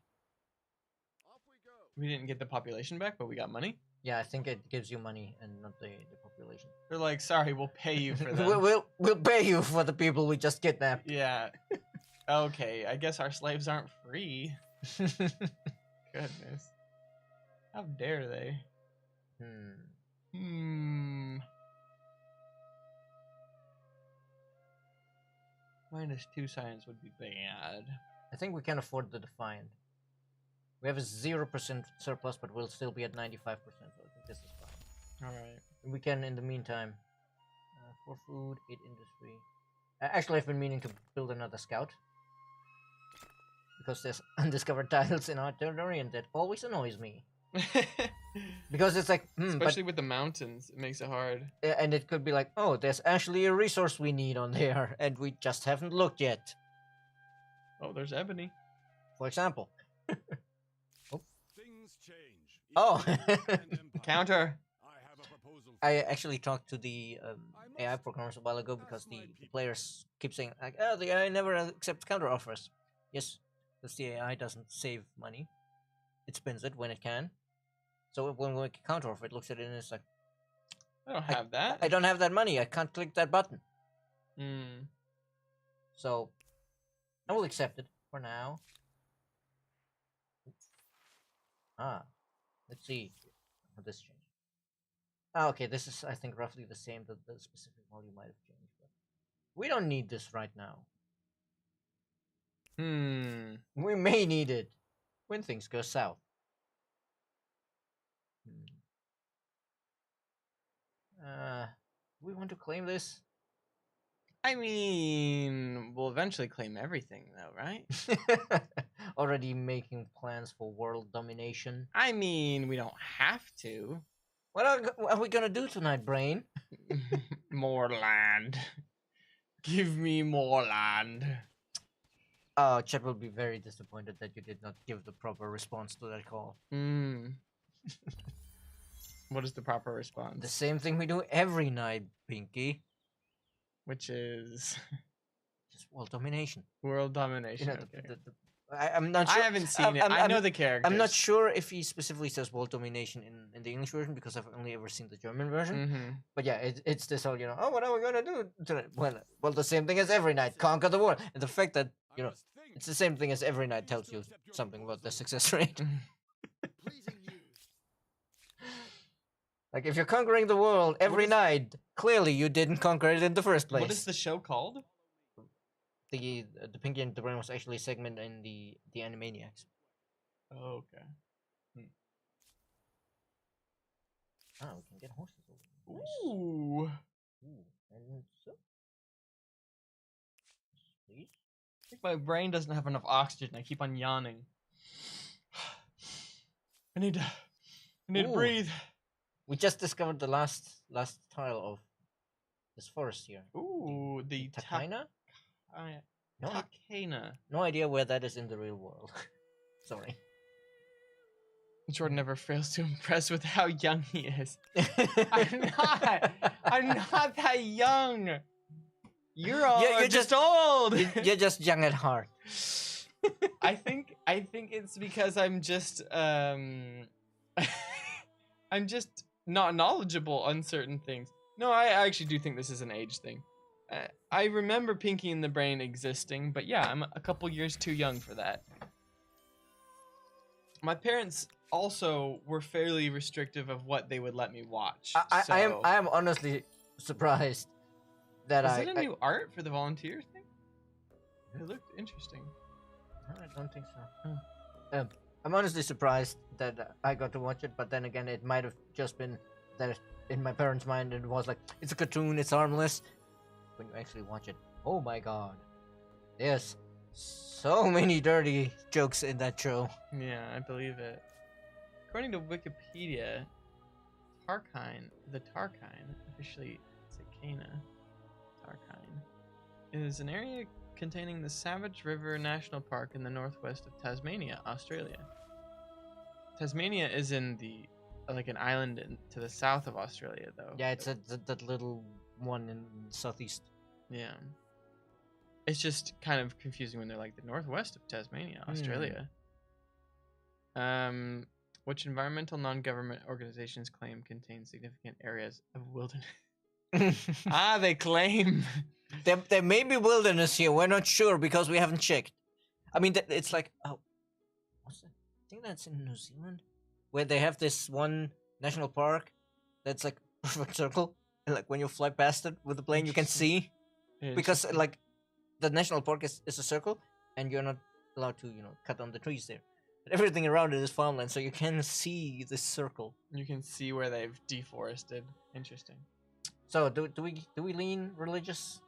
Off we go. We didn't get the population back, but we got money. Yeah, I think it gives you money and not the population. They're like, sorry, we'll pay you for them. we'll pay you for the people we just kidnapped. Yeah. Okay, I guess our slaves aren't free. Goodness. How dare they? -2 science would be bad. I think we can afford the Defiant. We have a 0% surplus, but we'll still be at 95%. So I think this is fine. Alright. We can, in the meantime, 4 food, 8 industry. Actually, I've been meaning to build another scout. Because there's undiscovered titles in our territory, and that always annoys me. Because it's like, especially with the mountains, it makes it hard. And it could be like, oh, there's actually a resource we need on there, and we just haven't looked yet. Oh, there's ebony. For example. Things change. Oh. Counter. I have a proposal. I actually talked to the AI programmers a while ago because the players keep saying, like, oh, the AI never accepts counter offers. Yes, because the AI doesn't save money. It spends it when it can. So when we make a counter offer, it looks at it and it's like, I don't have that. I don't have that money. I can't click that button. So I will accept it for now. Let's see how this changed. Okay, this is, I think, roughly the same. The specific value might have changed, but we don't need this right now. We may need it when things go south. We want to claim this? I mean, we'll eventually claim everything, though, right? Already making plans for world domination. I mean, we don't have to. What are we gonna do tonight, Brain? More land. Give me more land. Oh, Chet will be very disappointed that you did not give the proper response to that call. What is the proper response? The same thing we do every night, Pinky. Which is just world domination. World domination. You know, okay. I'm not sure. I haven't seen it. I know the characters. I'm not sure if he specifically says world domination in the English version because I've only ever seen the German version. But yeah, it's this whole, oh, what are we gonna do tonight? Well, the same thing as every night, conquer the world. And the fact that, it's the same thing as every night tells you something about the success rate. Like, if you're conquering the world every night, clearly you didn't conquer it in the first place. What is the show called? The Pinky and the Brain was actually a segment in the Animaniacs. Oh, okay. We can get horses over. Nice. Ooh. And so, please. I think my brain doesn't have enough oxygen. I keep on yawning. I need to breathe. We just discovered the last tile of this forest here. Ooh, the Takina? Takina. No idea where that is in the real world. Sorry. Jordan never fails to impress with how young he is. I'm not that young. You're just old. You're just young at heart. I think it's because I'm just I'm just not knowledgeable on certain things. No, I actually do think this is an age thing. I remember Pinky and the Brain existing, but yeah, I'm a couple years too young for that. My parents also were fairly restrictive of what they would let me watch. I am honestly surprised that Is it a new art for the volunteer thing? It looked interesting. I don't think so. I'm honestly surprised that I got to watch it, but then again, it might have just been that in my parents' mind it was like, it's a cartoon, it's harmless. When you actually watch it, oh my god, there's so many dirty jokes in that show. Yeah, I believe it. According to Wikipedia, the Tarkine, officially Cicana, Tarkine, is an area containing the Savage River National Park in the northwest of Tasmania, Australia. Tasmania is in like an island to the south of Australia, though. Yeah, it's that little one in southeast. Yeah. It's just kind of confusing when they're like the northwest of Tasmania, Australia. Which environmental non-government organizations claim contain significant areas of wilderness? They claim. There may be wilderness here. We're not sure because we haven't checked. I mean, it's like, oh, what's that? I think that's in New Zealand, where they have this one national park that's like a perfect circle, and like when you fly past it with the plane, you can see, because like the national park is a circle, and you're not allowed to cut down the trees there. But everything around it is farmland, so you can see this circle. You can see where they've deforested. Interesting. So do we lean religious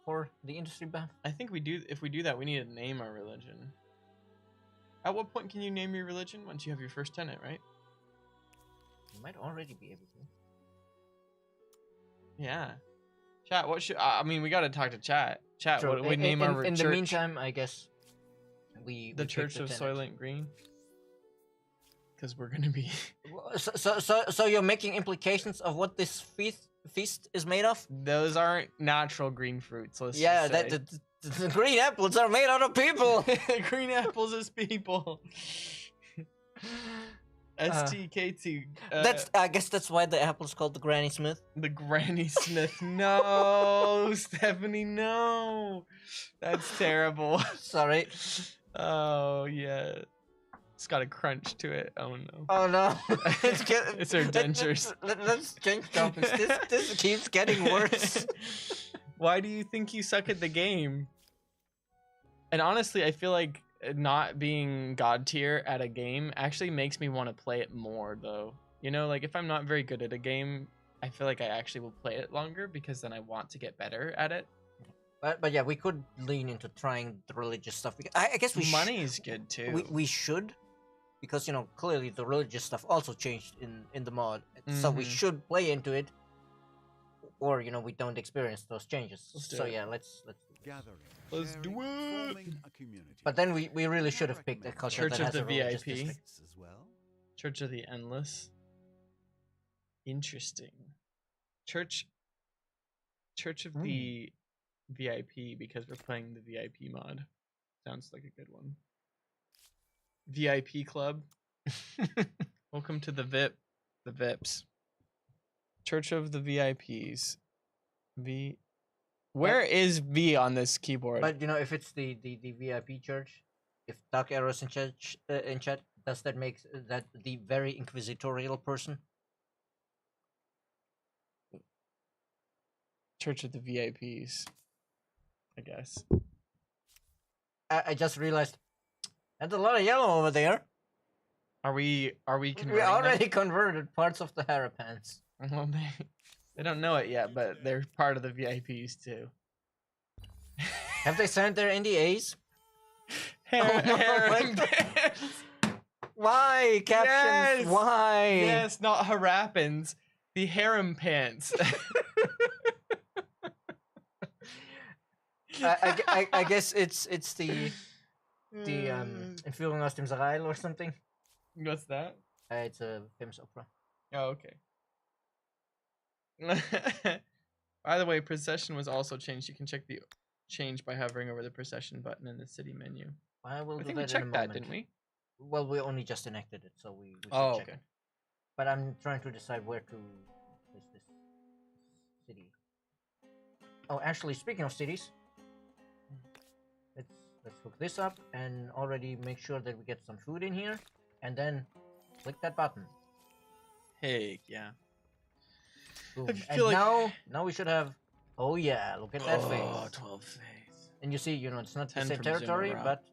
for the industry bath? I think we do. If we do that, we need to name our religion. At what point can you name your religion? Once you have your first tenant, right? You might already be able to. Yeah. Chat, what should... I mean, we got to talk to chat. Chat, True. what do we name our church? In the meantime, I guess we Church of Soylent Green? Because we're going to be... So you're making implications of what this feast is made of? Those aren't natural green fruits, let's yeah, just say. the green apples are made out of people. Green apples is people. STK2. I guess that's why the apple's called the Granny Smith. The Granny Smith. No, Stephanie, no. That's terrible. Sorry. Oh, yeah. It's got a crunch to it. Oh, no. Oh, no. It's her dentures. Let's change topics. This keeps getting worse. Why do you think you suck at the game? And honestly, I feel like not being god tier at a game actually makes me want to play it more, though. You know, like if I'm not very good at a game, I feel like I actually will play it longer because then I want to get better at it. But yeah, we could lean into trying the religious stuff. I guess we money is good too. We should, because clearly the religious stuff also changed in the mod, so we should play into it, or we don't experience those changes. So yeah, let's Let's do it. But then we really should have picked a culture Church that of has the a religious VIP. district. as well. Church of the Endless. Interesting. Church of the VIP, because we're playing the VIP mod. Sounds like a good one. VIP Club. Welcome to the VIPs. Church of the VIPs. Where is V on this keyboard? But if it's the VIP church, if Dark Arrows in chat, does that make that the very inquisitorial person? Church of the VIPs, I guess. I just realized that's a lot of yellow over there. Are we converting We already them? converted parts of the Harapans. Well, they don't know it yet, but they're part of the VIPs too. Have they signed their NDAs? Harem God. pants. Why captions? Yes! Why? Yes, not harapins. The harem pants. I guess it's the Entführung aus dem Serail or something. What's that? It's a famous opera. Oh, okay. By the way, procession was also changed. You can check the change by hovering over the procession button in the city menu. I will I do think we that in a checked that, moment. didn't we? Well, we only just enacted it, so we should Oh, check okay. it. But I'm trying to decide where to place this city. Oh, actually, speaking of cities, let's hook this up and already make sure that we get some food in here, and then click that button. Hey, yeah. Boom. I And feel like- now we should have. Oh yeah, look at that face. 12 face. And you see, it's not the 10 same from territory, Zuma but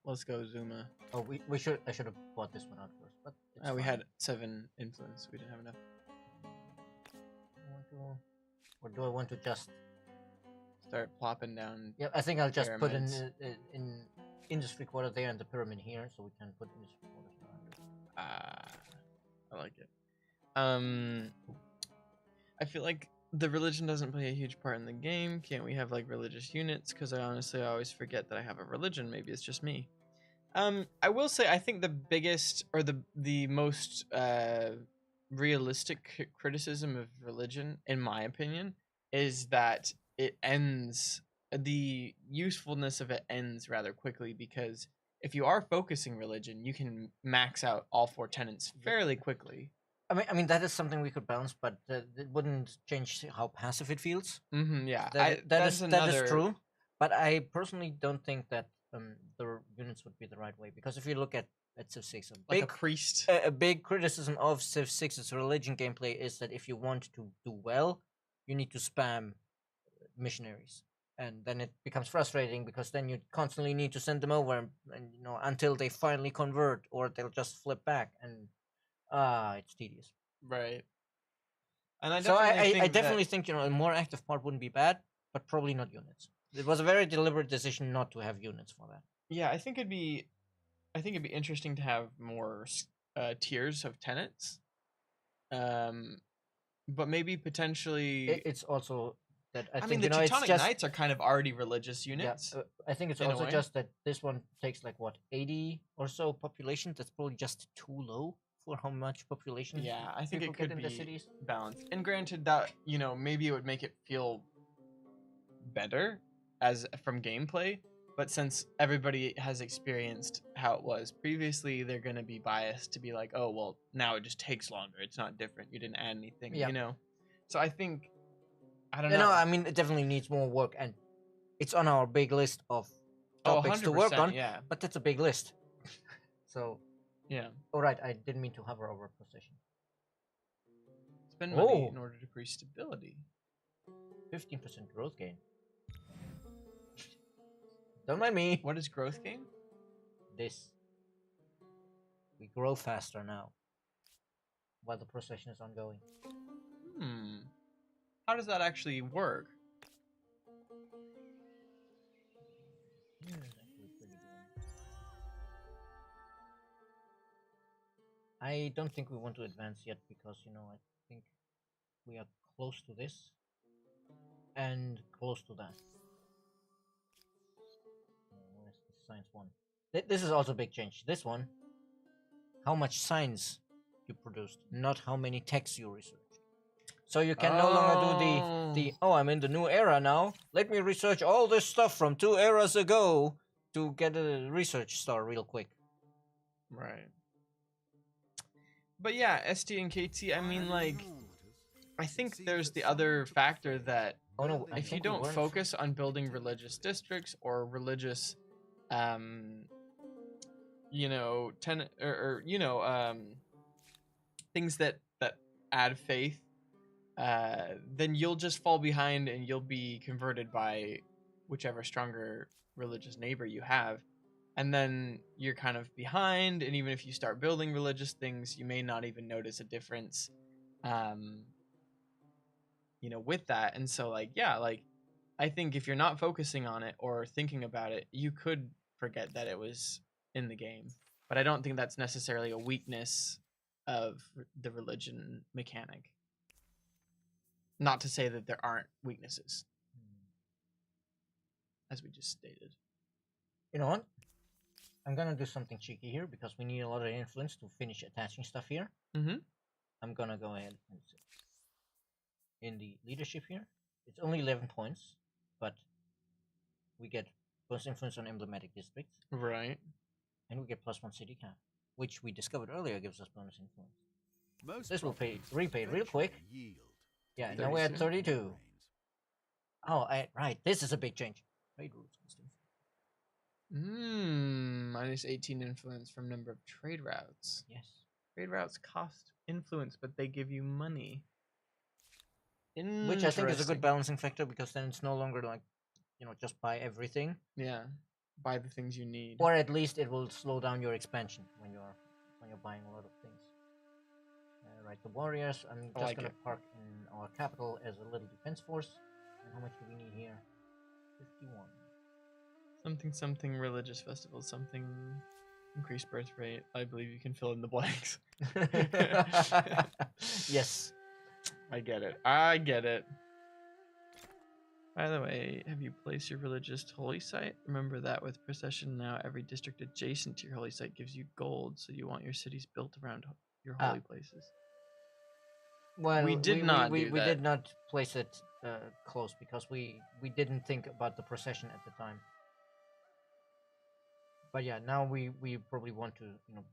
Let's go, Zuma. oh, I should have bought this one out first, but it's We fine. had 7 influence. We didn't have enough. Or do I want to just? Start plopping down. Yeah, I think I'll just put Pyramids. in industry quarter there and the pyramid here, so we can put industry quarters around it. I like it. I feel like the religion doesn't play a huge part in the game. Can't we have like religious units? Because I always forget that I have a religion. Maybe it's just me. I will say I think the biggest or the most realistic criticism of religion, in my opinion, is that it ends. The usefulness of it ends rather quickly because if you are focusing religion, you can max out all 4 tenets fairly quickly. I mean that is something we could balance, but it wouldn't change how passive it feels. Yeah, That is true. But I personally don't think that the units would be the right way, because if you look at Civ 6, like a priest. a big criticism of Civ 6's religion gameplay is that if you want to do well, you need to spam missionaries, and then it becomes frustrating because then you constantly need to send them over, and until they finally convert, or they'll just flip back, and it's tedious. Right. And I definitely think a more active part wouldn't be bad, but probably not units. It was a very deliberate decision not to have units for that. Yeah, I think it'd be interesting to have more tiers of tenants. But maybe potentially it's also that I mean, the Teutonic Knights are kind of already religious units. Yeah, I think it's also just that this one takes like 80 or so population. That's probably just too low for how much population. Yeah, I think it could be the cities. Balanced. And granted that maybe it would make it feel better as from gameplay, but since everybody has experienced how it was previously, they're going to be biased to be like, oh well, now it just takes longer, it's not different, you didn't add anything. So I think I don't know. I mean, it definitely needs more work, and it's on our big list of topics to work on. Yeah, but that's a big list. So yeah. All right, I didn't mean to hover over possession. Spend money in order to increase stability. 15% growth gain. Don't mind me. What is growth gain? This. We grow faster now, while the procession is ongoing. How does that actually work? I don't think we want to advance yet because, I think we are close to this and close to that. Where's the science one? This is also a big change. This one, how much science you produced, not how many texts you researched. So you can no longer do the I'm in the new era now. Let me research all this stuff from 2 eras ago to get a research star real quick. Right. But yeah, ST and KT, I mean, like, I think there's the other factor that if you don't focus on building religious districts or religious, things that add faith, then you'll just fall behind and you'll be converted by whichever stronger religious neighbor you have. And then you're kind of behind, and even if you start building religious things, you may not even notice a difference, with that. And so, I think if you're not focusing on it or thinking about it, you could forget that it was in the game. But I don't think that's necessarily a weakness of the religion mechanic. Not to say that there aren't weaknesses, as we just stated. You know what? I'm gonna do something cheeky here because we need a lot of influence to finish attaching stuff here. I'm gonna go ahead and in the leadership here. It's only 11 points, but we get bonus influence on emblematic districts. Right. And we get +1 city cap, which we discovered earlier gives us bonus influence. This will repay real quick. Yeah, now we're at 32. Oh, right. This is a big change. Trade routes. -18 influence from number of trade routes. Yes. Trade routes cost influence, but they give you money. Which I think is a good balancing factor, because then it's no longer like, just buy everything. Yeah. Buy the things you need. Or at least it will slow down your expansion when you're buying a lot of things. Right, the warriors. I'm just gonna park in our capital as a little defense force. And how much do we need here? 51. Something religious festival, something increased birth rate. I believe you can fill in the blanks. Yes. I get it. By the way, have you placed your religious holy site? Remember that with procession now, every district adjacent to your holy site gives you gold, so you want your cities built around your holy places. Well, we did not place it close because we didn't think about the procession at the time. But yeah, now we probably want to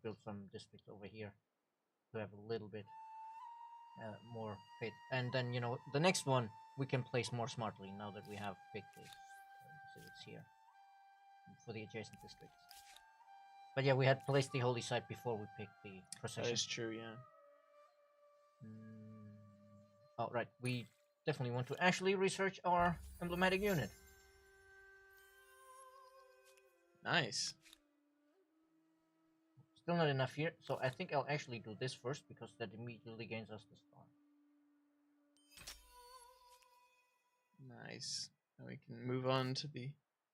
build some districts over here to have a little bit more fit, and then the next one we can place more smartly now that we have picked the civics here for the adjacent districts. But yeah, we had placed the holy site before we picked the procession. That is true, yeah. Oh, right. We definitely want to actually research our emblematic unit. Nice. Still not enough here, so I think I'll actually do this first because that immediately gains us the star. Nice. Now we can move on to the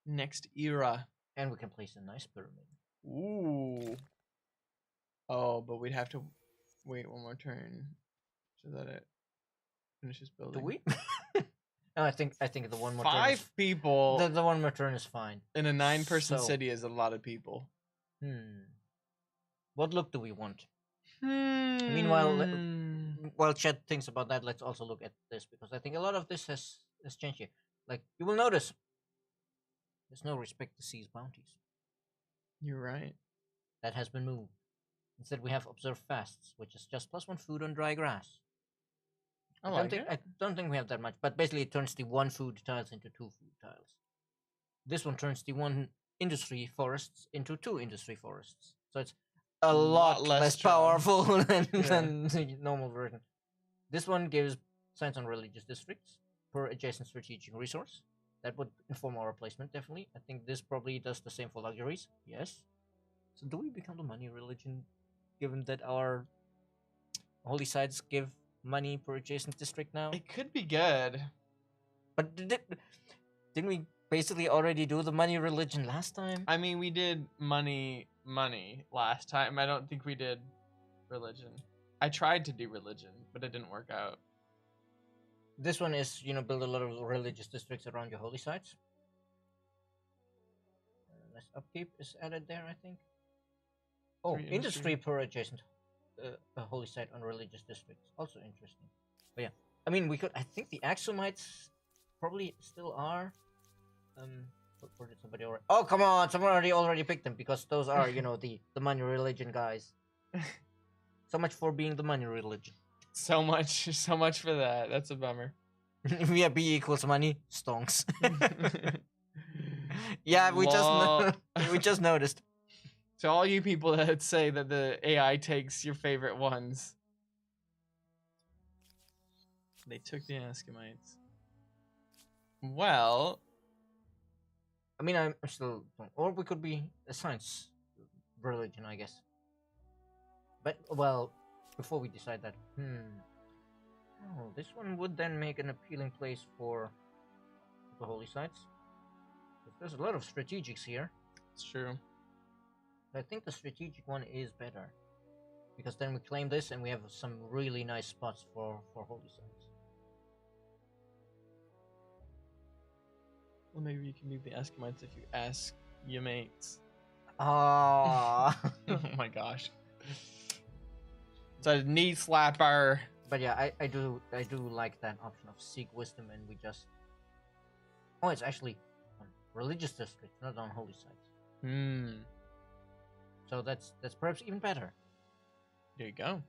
next era. And we can place a nice pyramid. Ooh. Oh, but we'd have to wait one more turn so that it finishes building. Do we? No, I think the one more turn. 5 people. The one more turn is fine. In a 9-person city is a lot of people. What look do we want? Meanwhile, while Chet thinks about that, let's also look at this because I think a lot of this has changed here. Like you will notice, there's no respect to seas bounties. You're right. That has been moved. Instead, we have observe fasts, which is just +1 food on dry grass. I don't think we have that much, but basically it turns the 1 food tiles into 2 food tiles. This one turns the 1 industry forests into 2 industry forests. So it's a lot less powerful than the normal version. This one gives signs on religious districts per adjacent strategic resource. That would inform our placement, definitely. I think this probably does the same for luxuries. Yes. So do we become the money religion, given that our holy sites give money per adjacent district now? It could be good. But didn't we basically already do the money religion last time? I mean, we did money last time. I don't think we did religion. I tried to do religion, but it didn't work out. This one is, build a lot of religious districts around your holy sites. Less upkeep is added there, I think. Oh, industry per adjacent holy site on religious districts. Also interesting. But yeah, I mean, we could. I think the Axumites probably still are. Or did somebody already? Oh, come on! Someone already picked them because those are, the money religion guys. So much for being the money religion. So much for that. That's a bummer. Yeah, B equals money. Stonks. Yeah, we just noticed. To all you people that say that the AI takes your favorite ones, they took the Eskimites. Well, I mean, I'm still, or we could be a science religion, I guess. But well, before we decide that, oh, this one would then make an appealing place for the holy sites. There's a lot of strategics here. It's true. I think the strategic one is better because then we claim this and we have some really nice spots for holy sites. Well, maybe you can do the Eskimites if you ask your mates. Ah. Oh my gosh. It's a knee slapper. But yeah, I do like that option of seek wisdom and we just. Oh, it's actually on religious districts, not on holy sites. So that's perhaps even better. There you go.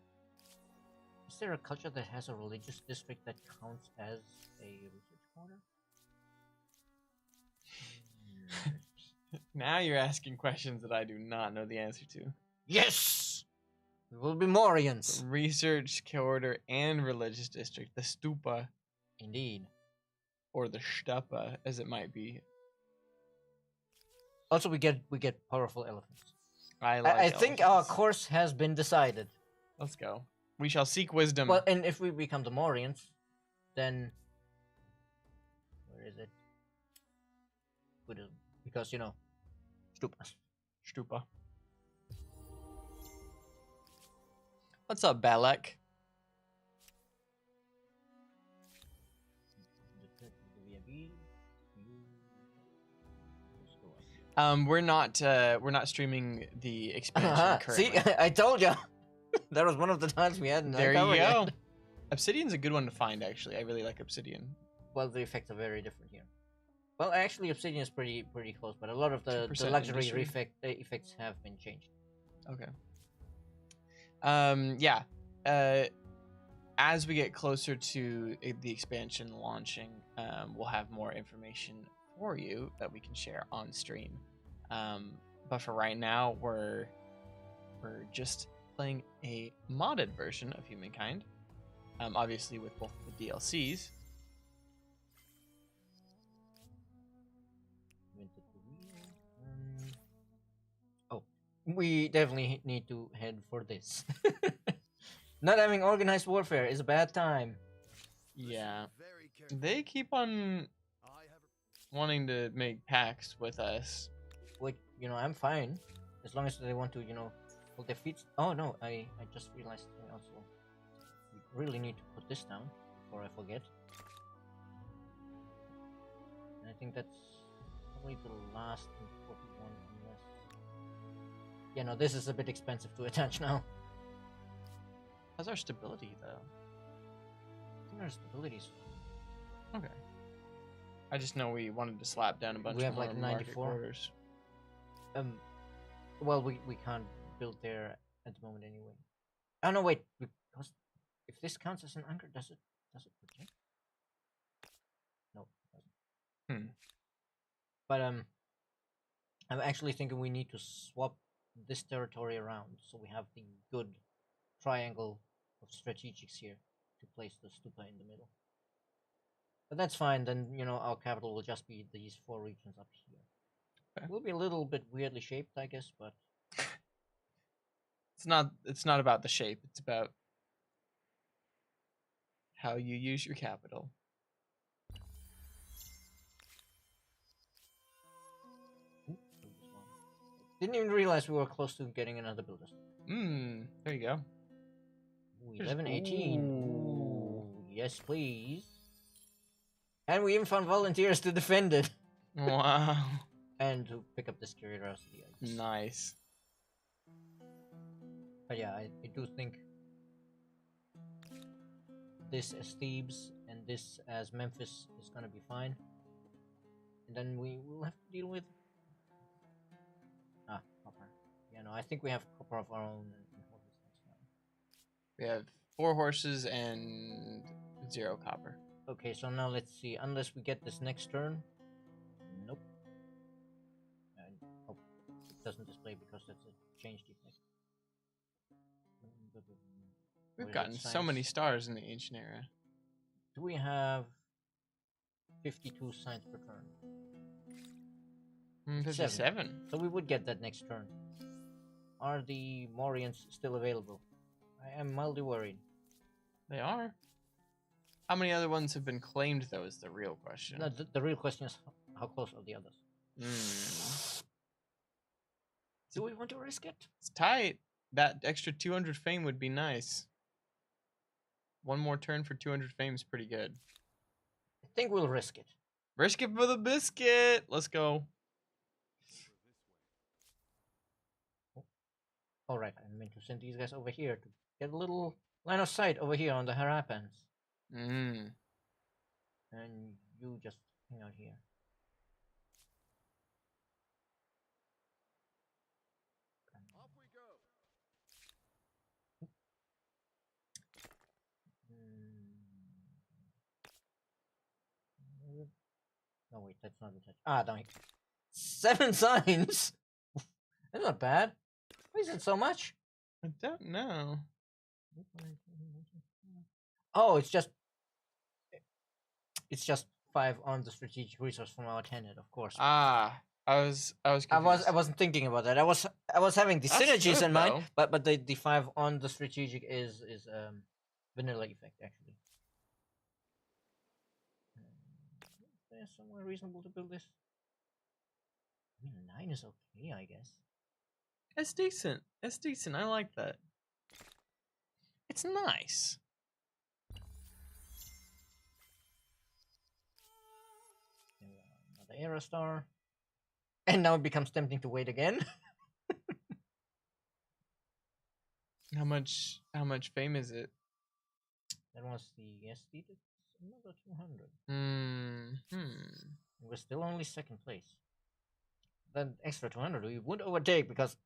Is there a culture that has a religious district that counts as a research corner? Now you're asking questions that I do not know the answer to. Yes! We will be Morians. Research corridor and religious district. The stupa. Indeed. Or the stupa, as it might be. Also, we get powerful elephants. I think our course has been decided. Let's go. We shall seek wisdom. Well, and if we become the Morians, then where is it? Buddhism. Because Stupa. What's up, Balak? We're not streaming the expansion currently. See, I told you. That was one of the times we hadn't. There you go. Obsidian's a good one to find, actually. I really like obsidian. well, the effects are very different here. Well, actually, Obsidian is pretty close, but a lot of the 2% luxury industry? effects have been changed. Okay. Yeah. As we get closer to the expansion launching, we'll have more information for you that we can share on stream. But for right now, we're just playing a modded version of Humankind. Obviously with both the DLCs. Oh, we definitely need to head for this. Not having organized warfare is a bad time. Yeah. They keep on wanting to make pacts with us. Which, I'm fine. As long as they want to, hold their feet. Oh no, I just realized we also really need to put this down before I forget. And I think that's probably the last important one, unless... Yeah, no, this is a bit expensive to attach now. How's our stability, though? I think our stability's... Okay. I just know we wanted to slap down a bunch We have more like market 94. quarters. Well, we can't build there at the moment anyway. Oh no, wait, because if this counts as an anchor, does it protect? No, it doesn't. But I'm actually thinking we need to swap this territory around so we have the good triangle of strategics here to place the stupa in the middle. But that's fine, then, our capital will just be these 4 regions up here. Okay. It will be a little bit weirdly shaped, I guess, but... It's not about the shape, it's about how you use your capital. Didn't even realize we were close to getting another builder. There you go. Ooh, 11, 18. Ooh, yes, please. And we even found volunteers to defend it. Wow. And to pick up this curiosity, I guess. Nice. But yeah, I do think this as Thebes and this as Memphis is gonna be fine. And then we will have to deal with... copper. Yeah, no, I think we have copper of our own and horses, that's fine. We have 4 horses and 0 copper. Okay, so now let's see. Unless we get this next turn... Nope. Oh, it doesn't display because that's a changed effect. We've gotten so many stars in the ancient era. Do we have 52 signs per turn? 57. So we would get that next turn. Are the Morians still available? I am mildly worried. They are. How many other ones have been claimed, though, is the real question. No, the real question is how close are the others? Do we want to risk it? It's tight. That extra 200 fame would be nice. One more turn for 200 fame is pretty good. I think we'll risk it. Risk it for the biscuit. Let's go. Alright, I meant to send these guys over here to get a little line of sight over here on the Harappans. And you just hang out here. Off we go. No, wait, that's not the touch. Ah, down here. 7 signs? That's not bad. Why is it so much? I don't know. Oh, it's just 5 on the strategic resource from our tenant, of course. I was confused. I wasn't thinking about that. I was having the That's synergies good, in mind, though. but the 5 on the strategic is vanilla effect actually. Is there somewhere reasonable to build this? I mean, 9 is okay, I guess. It's decent. It's decent. I like that. It's nice. Another Era Star. And now it becomes tempting to wait again. How much fame is it? That was the SD. It's another 200. We're still only second place. That extra 200 we would overtake because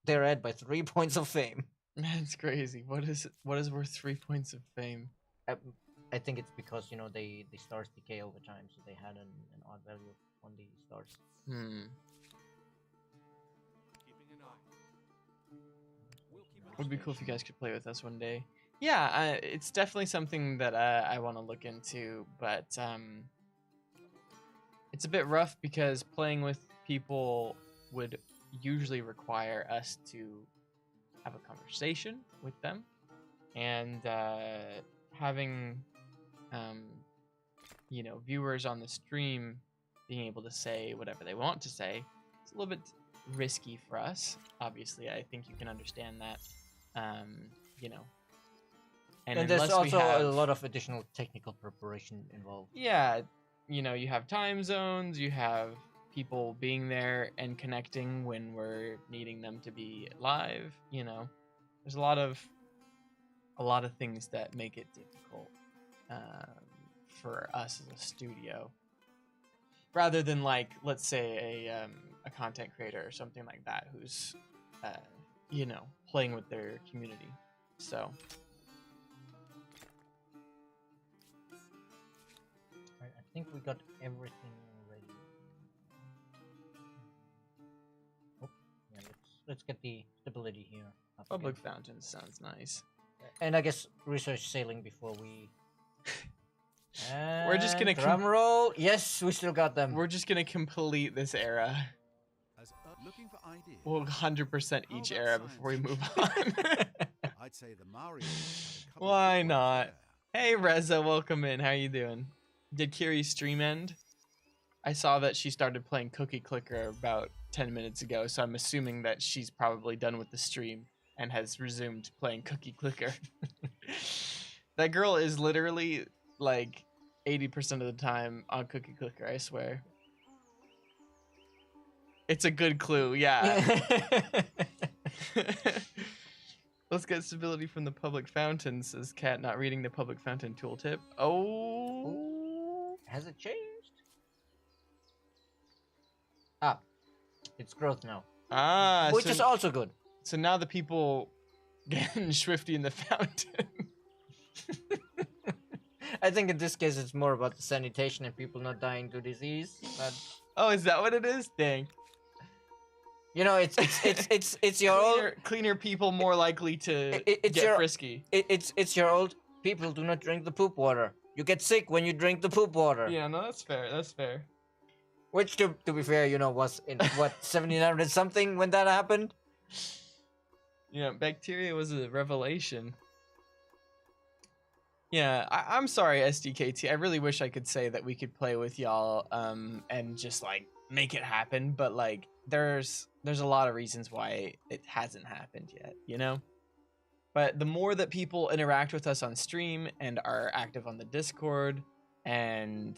they're ahead by 3 points of fame. That's crazy. What is worth 3 points of fame? I think it's because the stars decay over time, so they had an odd value on the stars. Would be cool if you guys could play with us one day. Yeah, it's definitely something that I want to look into, but it's a bit rough because playing with people would usually require us to have a conversation with them, and having viewers on the stream being able to say whatever they want to say, it's a little bit risky for us. Obviously, I think you can understand that. And there's also a lot of additional technical preparation involved. Yeah, you have time zones, you have people being there and connecting when we're needing them to be live. There's a lot of things that make it difficult for us as a studio, rather than like, let's say a content creator or something like that who's playing with their community. So I think we got everything ready. Oh, yeah, let's get the stability here. Public fountains sounds nice. And I guess research sailing before we. We're just gonna drum roll. Yes, we still got them. We're just gonna complete this era. Looking for ideas. We'll 100% each era before we move on. I'd say the Mario. Why not? Hey Reza, welcome in. How you doing? Did Kiri's stream end? I saw that she started playing Cookie Clicker about 10 minutes ago, so I'm assuming that she's probably done with the stream and has resumed playing Cookie Clicker. That girl is literally like 80% of the time on Cookie Clicker, I swear. It's a good clue, yeah. Let's get stability from the public fountain, says Cat, not reading the public fountain tooltip. Oh. Has it changed? Ah, it's growth now. Ah, which is also good. So now the people getting swifty in the fountain. I think in this case it's more about the sanitation and people not dying to disease. But oh, is that what it is? Dang. It's your old cleaner people more likely to get frisky. It's your old people do not drink the poop water. You get sick when you drink the poop water. Yeah, no, that's fair. That's fair. Which, to be fair, was in what 1700 something when that happened. Bacteria was a revelation. Yeah, I'm sorry, SDKT. I really wish I could say that we could play with y'all and just like make it happen, but like there's a lot of reasons why it hasn't happened yet, But the more that people interact with us on stream and are active on the Discord and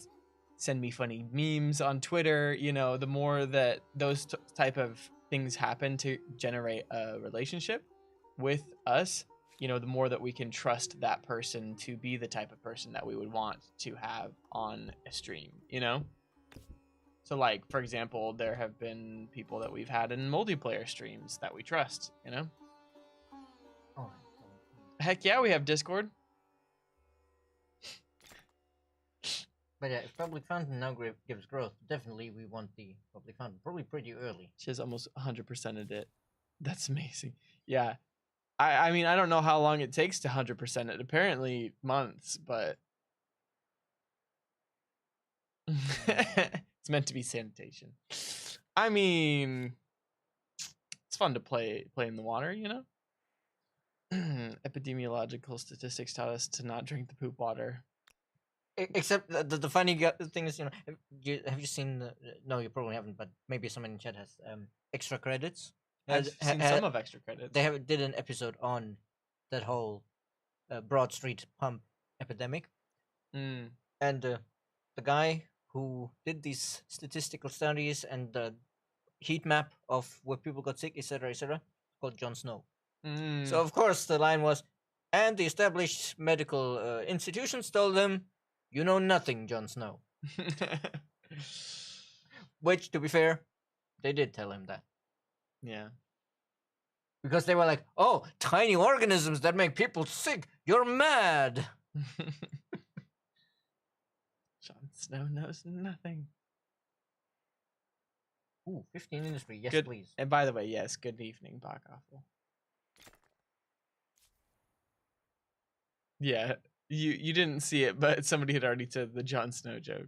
send me funny memes on Twitter, the more that those type of things happen to generate a relationship with us, the more that we can trust that person to be the type of person that we would want to have on a stream, So like, for example, there have been people that we've had in multiplayer streams that we trust, Oh. Heck yeah, we have Discord. But yeah, if public fountain now gives growth, definitely we want the public fountain. Probably pretty early. She has almost 100%ed it. That's amazing. Yeah. I mean, I don't know how long it takes to 100% it. Apparently months, but it's meant to be sanitation. I mean, it's fun to play in the water, Epidemiological statistics taught us to not drink the poop water. Except the funny thing is, have you seen? No, you probably haven't, but maybe someone in chat has extra credits. I've seen some of extra credits. They did an episode on that whole Broad Street pump epidemic, and the guy who did these statistical studies and the heat map of where people got sick, etc., called Jon Snow. So of course the line was, and the established medical institutions told them, "You know nothing, Jon Snow." Which, to be fair, they did tell him that. Yeah. Because they were like, oh, tiny organisms that make people sick. You're mad. Jon Snow knows nothing. Ooh, 15 industry. Yes, Good. please. And by the way, yes, good evening, Bakaffel. Yeah, you didn't see it, but somebody had already said the Jon Snow joke.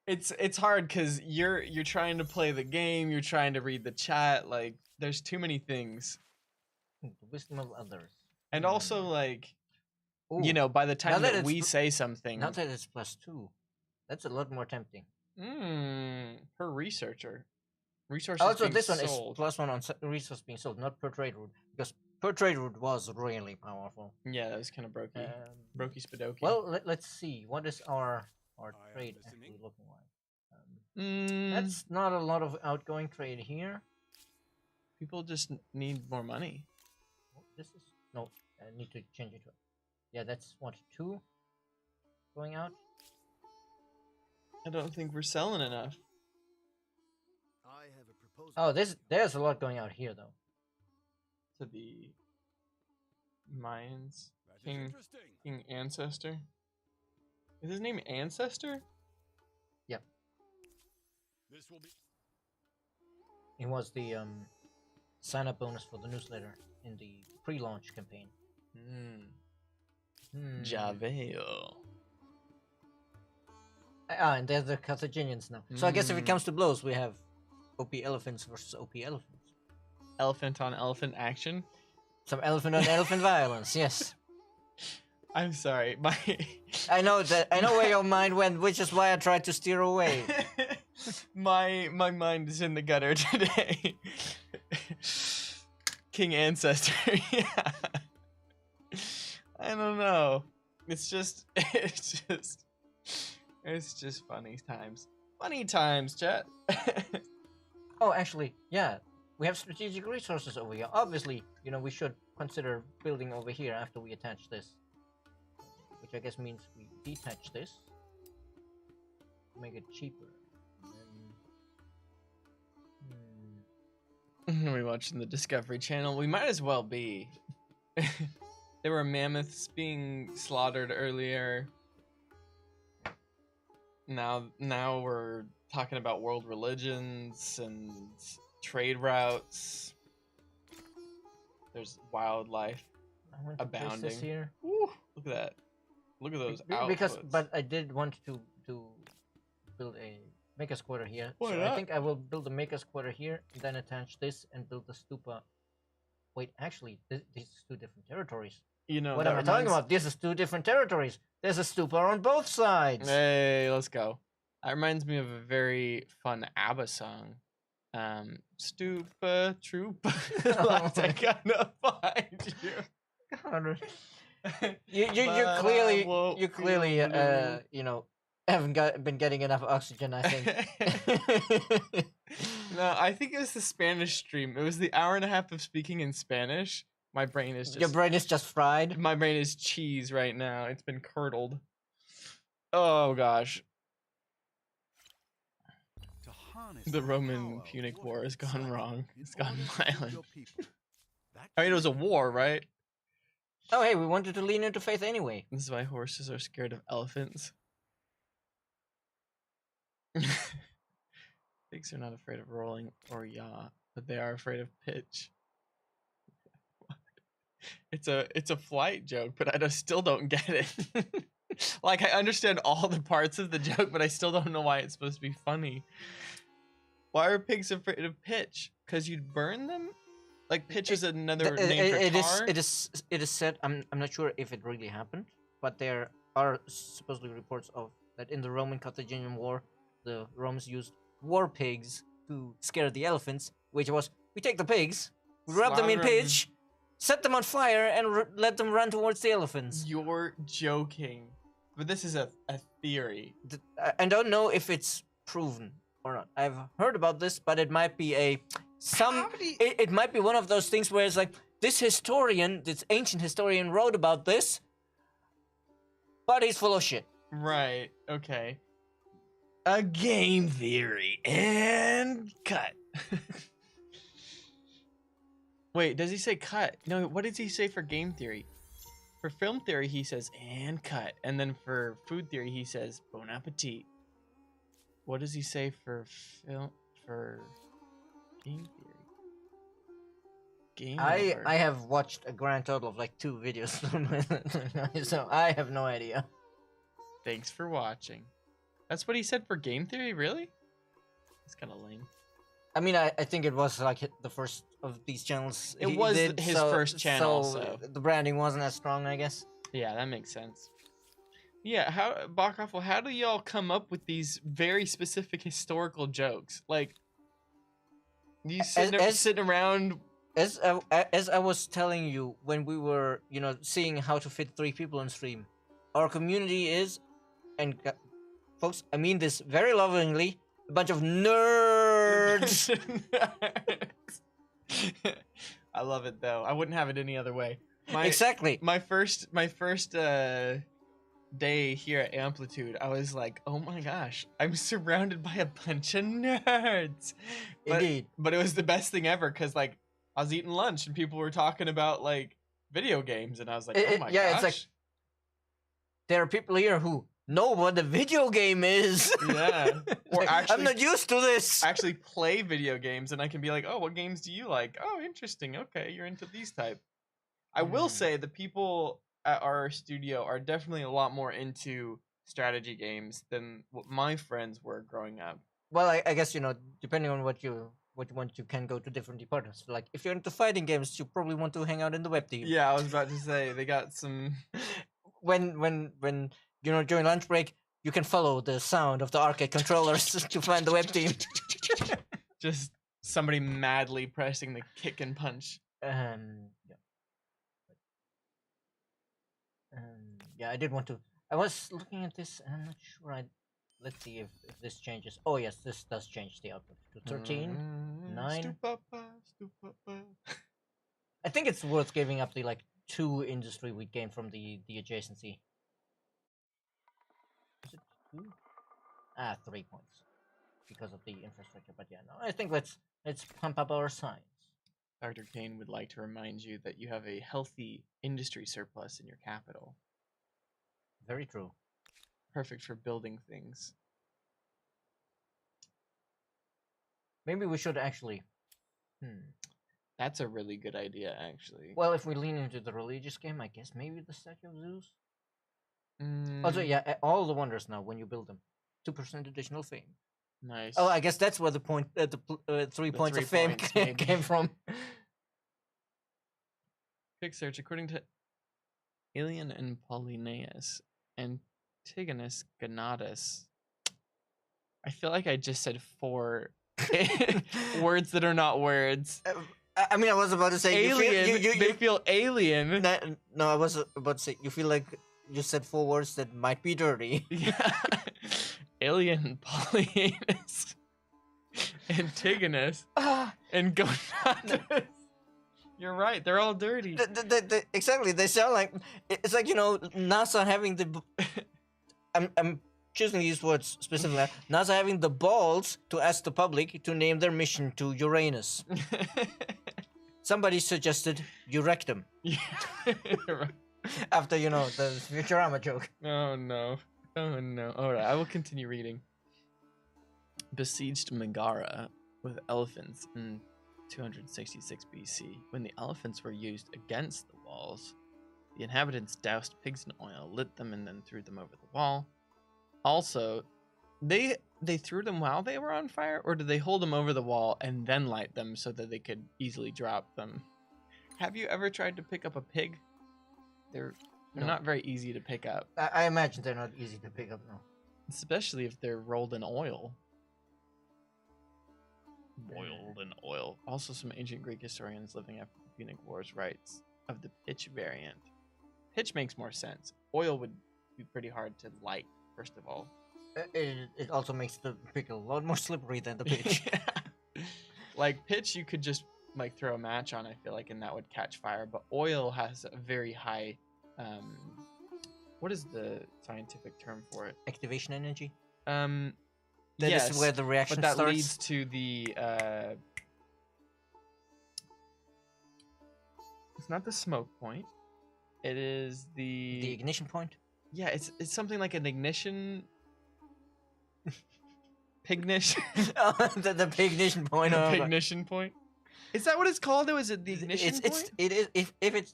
It's hard because you're trying to play the game, you're trying to read the chat, like there's too many things. The wisdom of others. And also like Ooh, you know, by the time that that it's we say something. now that it's +2, that's a lot more tempting. Per researcher. Resources Also, being this one sold. is +1 on resource being sold, not per trade route, because per trade route was really powerful. Yeah, that was kind of brokey. Brokey spadoky. Well, let's see. What is our trade actually looking like? That's not a lot of outgoing trade here. People just need more money. Oh, this is no. I need to change it to. Yeah, that's what 2 going out. I don't think we're selling enough. I have a proposal. Oh, there's a lot going out here though. To the Mayans. That is King interesting. King Ancestor. Is his name Ancestor? Yep. This will be. It was the sign-up bonus for the newsletter in the pre-launch campaign. Javel. And they're the Carthaginians now. So I guess if it comes to blows, we have OP elephants versus OP elephants. Elephant on elephant action. Some elephant on elephant violence, yes. I'm sorry, I know where your mind went, which is why I tried to steer away. my mind is in the gutter today. King Ancestor, yeah. I don't know. It's just funny times. Funny times, chat. Oh, actually, yeah. We have strategic resources over here. Obviously, you know, we should consider building over here after we attach this. Which I guess means we detach this. To make it cheaper. We're watching the Discovery Channel. We might as well be. There were mammoths being slaughtered earlier. Now we're talking about world religions and trade routes. There's wildlife I want to place abounding. this here. Woo, look at that. Look at those Because, outputs. but I did want to build a maker's quarter here. Why So not? I think I will build a maker's quarter here, then attach this and build the stupa. Wait, actually, these are 2 different territories. You know What that am I talking reminds- about? This is 2 different territories. There's a stupa on both sides. Hey, let's go. That reminds me of a very fun ABBA song. Stupa Troopa. Like, I'm gonna find you. God. You But I clearly won't you clearly feel blue. you know haven't been getting enough oxygen, I think. No, I think it was the Spanish stream. It was the hour and a half of speaking in Spanish. My brain is just Your brain is just fried. my brain is cheese right now. It's been curdled. Oh gosh. To harness The Roman power of Punic what War has gone inside wrong. in It's gone order to lead violent. your people. That I mean, it was a war, right? Oh, hey, we wanted to lean into faith anyway. This is why horses are scared of elephants. Pigs are not afraid of rolling or yaw, but they are afraid of pitch. It's a flight joke, but still don't get it. Like, I understand all the parts of the joke, but I still don't know why it's supposed to be funny. Why are pigs afraid of pitch? Because you'd burn them? Like, pitch is another name for tar? It is said. I'm not sure if it really happened, but there are supposedly reports of that in the Roman Carthaginian War, the Romans used war pigs to scare the elephants, which was we take the pigs, rub them in Slaughter 'em. pitch, set them on fire, and let them run towards the elephants. You're joking. But this is a theory. I don't know if it's proven or not. I've heard about this, but it might be it might be one of those things where it's like this ancient historian wrote about this, but he's full of shit. Right. Okay. A game theory and cut. Wait, does he say cut? No, what does he say for game theory? For film theory, he says and cut. And then for food theory, he says bon appetit. What does he say for film for game theory? Game over. I have watched a grand total of like 2 videos, so I have no idea. Thanks for watching. That's what he said for game theory, really? That's kind of lame. I mean, I think it was like the first of these channels. It he was did, his first channel, so so the branding wasn't as strong, I guess. Yeah, that makes sense. Yeah, how do y'all come up with these very specific historical jokes? Like, you sitting around. As I was telling you when we were, seeing how to fit 3 people on stream, our community is, and folks, I mean this very lovingly, a bunch of nerds. I love it though. I wouldn't have it any other way. Exactly. My first day here at Amplitude, I was like, oh my gosh, I'm surrounded by a bunch of nerds. Indeed. But it was the best thing ever because like I was eating lunch and people were talking about like video games and I was like, oh my gosh. It's like there are people here who know what the video game is. Yeah. Or like, actually, I'm not used to this. Actually play video games and I can be like, oh, what games do you like? Oh, interesting. Okay, you're into these type. I will say the people at our studio are definitely a lot more into strategy games than what my friends were growing up. Well, I guess, depending on what you want, you can go to different departments. Like, if you're into fighting games, you probably want to hang out in the web team. Yeah, I was about to say, they got some... When during lunch break, you can follow the sound of the arcade controllers to find the web team. Just somebody madly pressing the kick and punch. Yeah. Yeah, I did want to. I was looking at this, and I'm not sure. Let's see if this changes. Oh yes, this does change the output to 13, 9. I think it's worth giving up the 2 industry we gain from the adjacency. Is it 2? 3 points because of the infrastructure. But yeah, no, I think let's pump up our science. Dr. Kane would like to remind you that you have a healthy industry surplus in your capital. Very true. Perfect for building things. Maybe we should actually... That's a really good idea, actually. Well, if we lean into the religious game, I guess maybe the statue of Zeus? Also, yeah, all the wonders now, when you build them. 2% additional fame. Nice. Oh, I guess that's where the 3 points of fame came from. Quick search. According to Alien and Polyneus, Antigonus Gonatus. I feel like I just said 4 words that are not words. I mean, I was about to say alien. They feel alien. No, I was about to say you feel like you said 4 words that might be dirty. Yeah. Alien, Polyneus, Antigonus, and Gonatus. You're right. They're all dirty. Exactly. They sound like it's like NASA having the. I'm choosing these words specifically. NASA having the balls to ask the public to name their mission to Uranus. Somebody suggested Urectum. Yeah. After the Futurama joke. Oh no. Oh no. Alright, I will continue reading. Besieged Megara with elephants in 266 BC. When the elephants were used against the walls, the inhabitants doused pigs in oil, lit them, and then threw them over the wall. Also, they threw them while they were on fire, or did they hold them over the wall and then light them so that they could easily drop them? Have you ever tried to pick up a pig? They're not very easy to pick up. I imagine they're not easy to pick up, no. Especially if they're rolled in oil. Boiled in oil. Also, some ancient Greek historians living after the Punic Wars writes of the pitch variant. Pitch makes more sense. Oil would be pretty hard to light, first of all. It also makes the pickle a lot more slippery than the pitch. Like pitch, you could just throw a match on, I feel like, and that would catch fire. But oil has a very high what is the scientific term for it? Activation energy. That That is where the reaction but that starts. leads to the it's not the smoke point. It is The ignition point. yeah, it's something like an ignition pignition Oh, the ignition point. Oh, God. ignition point. Is that what it's called though? Is it the ignition point? It is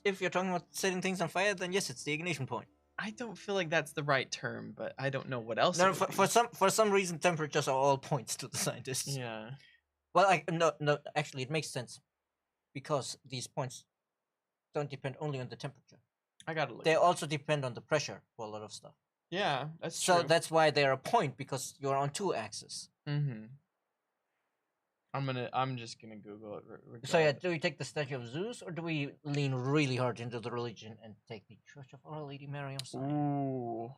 if you're talking about setting things on fire, then yes, it's the ignition point. I don't feel like that's the right term, but I don't know what else. No, it would for some reason, temperatures are all points to the scientists. be. Yeah. Well, no, actually, it makes sense because these points don't depend only on the temperature. I gotta look. They also depend on the pressure for a lot of stuff. Yeah, that's So true. that's why they're a point, because you're on two axes. Mm-hmm. I'm just gonna Google it. So yeah, regardless. do we take the statue of Zeus, or do we lean really hard into the religion and take the Church of Our Lady Mary of Zion? Ooh.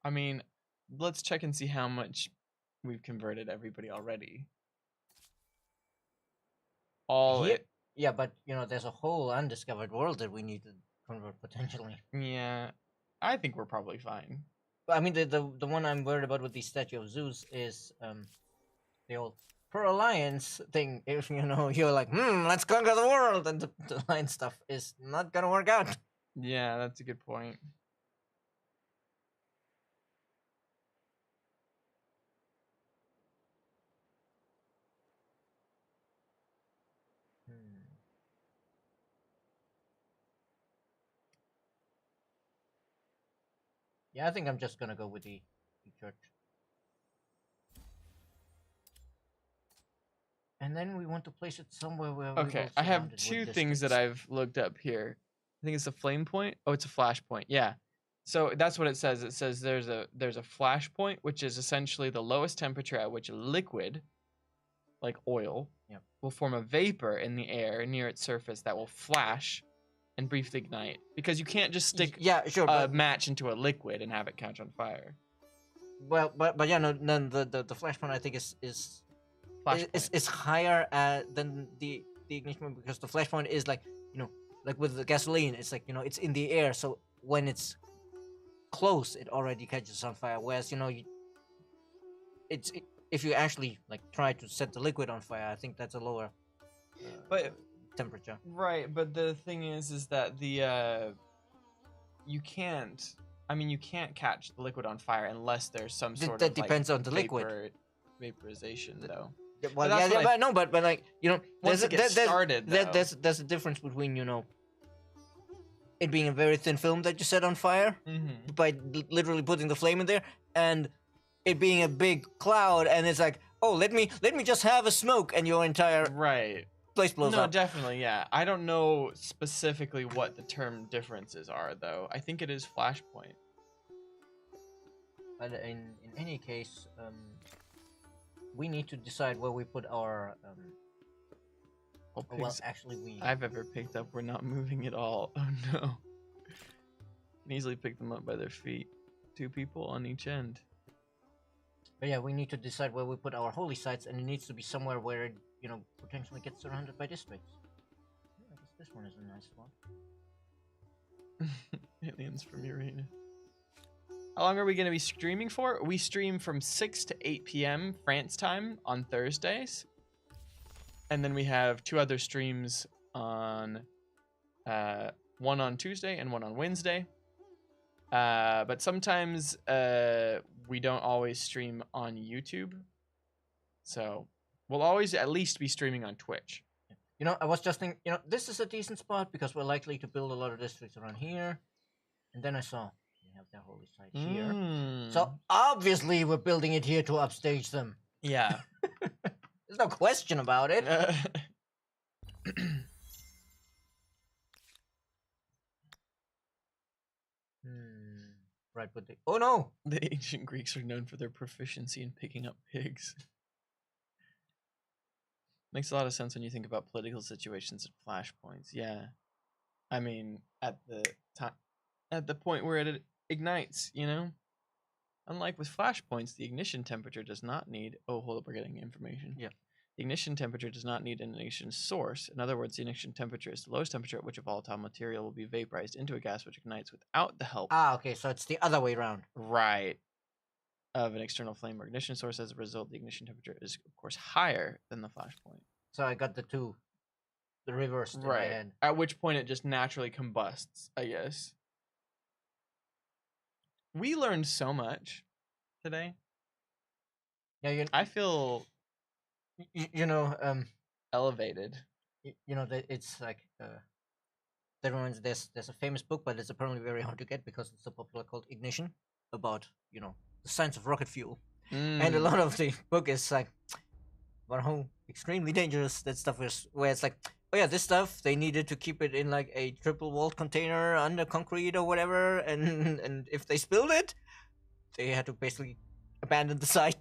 I mean, let's check and see how much we've converted everybody already. All Here- it. Yeah, but there's a whole undiscovered world that we need to convert potentially. Yeah, I think we're probably fine. But I mean, the one I'm worried about with the statue of Zeus is the old per alliance thing. If you're like, let's conquer the world, and the alliance stuff is not gonna work out. Yeah, that's a good point. Yeah, I think I'm just gonna go with the church. And then we want to place it somewhere where we Okay, will I have surround it with two things that districts. I've looked up here. I think it's a flame point. Oh, it's a flash point. Yeah. So that's what it says. It says there's a flash point, which is essentially the lowest temperature at which a liquid, like oil, Yep. will form a vapor in the air near its surface that will flash and briefly ignite. Because you can't just stick Yeah, sure. a match into a liquid and have it catch on fire. But yeah, no, the flash point I think is Flash point. is higher than the ignition point, because the flash point is like like with the gasoline, it's like it's in the air, so when it's close it already catches on fire, whereas if you actually like try to set the liquid on fire, I think that's a lower But temperature. right, but the thing is that the you can't. I mean, you can't catch the liquid on fire unless there's some sort That of depends like, on the liquid. vaporization, though. Well, that's yeah, what but no, but like Once it gets started, though. there's a difference between it being a very thin film that you set on fire Mm-hmm. by literally putting the flame in there, and it being a big cloud, and it's like, oh, let me just have a smoke, and your entire Right. place blows No, up. definitely, yeah. I don't know specifically what the term differences are, though. I think it is flashpoint. But in any case, we need to decide where we put our. Oh, Well, pigs actually, we. I've ever picked up, we're not moving at all. Oh no. Can easily pick them up by their feet. 2 people on each end. But yeah, we need to decide where we put our holy sites, and it needs to be somewhere where it, potentially gets surrounded by districts. I guess this one is a nice one. Aliens from Uranus. How long are we going to be streaming for? We stream from 6 to 8 p.m. France time on Thursdays. And then we have 2 other streams on, one on Tuesday and one on Wednesday. But sometimes we don't always stream on YouTube. So we'll always at least be streaming on Twitch. I was just thinking, this is a decent spot because we're likely to build a lot of districts around here. And then I saw we have their holy site here. So obviously we're building it here to upstage them. Yeah. There's no question about it. Right, but oh no! The ancient Greeks are known for their proficiency in picking up pigs. Makes a lot of sense when you think about political situations and flashpoints. Yeah. I mean, at the point where it ignites, Unlike with flashpoints, the ignition temperature does not need. Oh, hold up, we're getting information. Yeah. The ignition temperature does not need an ignition source. In other words, the ignition temperature is the lowest temperature at which a volatile material will be vaporized into a gas which ignites without the help Okay, so it's the other way around. right of an external flame or ignition source. As a result, the ignition temperature is, of course, higher than the flash point. So I got the reversed in my head. At which point it just naturally combusts, I guess. We learned so much today. Yeah, I feel elevated. It's like there's a famous book, but it's apparently very hard to get because it's so popular, called Ignition, about the science of rocket fuel, and a lot of the book is like about how extremely dangerous that stuff is. Where it's like, oh yeah, this stuff they needed to keep it in like a triple walled container under concrete or whatever, and if they spilled it, they had to basically abandon the site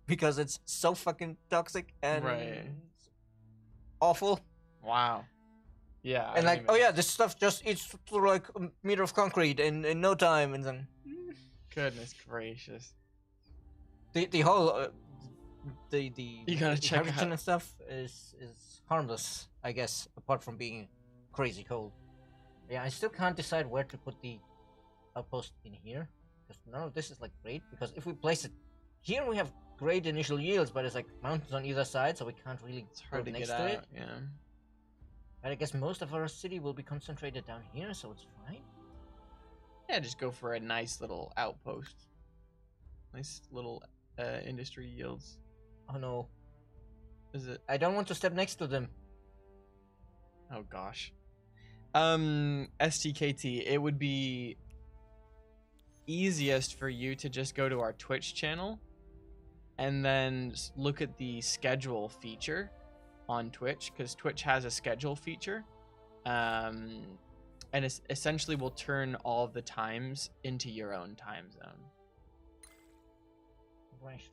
because it's so fucking toxic and awful. Wow. Yeah. And like, oh yeah, this stuff just eats through like a meter of concrete in no time, and then goodness gracious. The whole the you gotta check hydrogen out. and stuff is harmless, I guess, apart from being crazy cold. Yeah, I still can't decide where to put the outpost in here, because none of this is like great. Because if we place it here, we have great initial yields, but it's like mountains on either side, so we can't really It's hard to next get to out. it. Yeah. But I guess most of our city will be concentrated down here, so it's fine. Yeah, just go for a nice little outpost. Nice little industry yields. Oh no, Is it? I don't want to step next to them. Oh gosh. STKT, it would be easiest for you to just go to our Twitch channel and then look at the schedule feature on Twitch, because Twitch has a schedule feature, and it essentially will turn all of the times into your own time zone.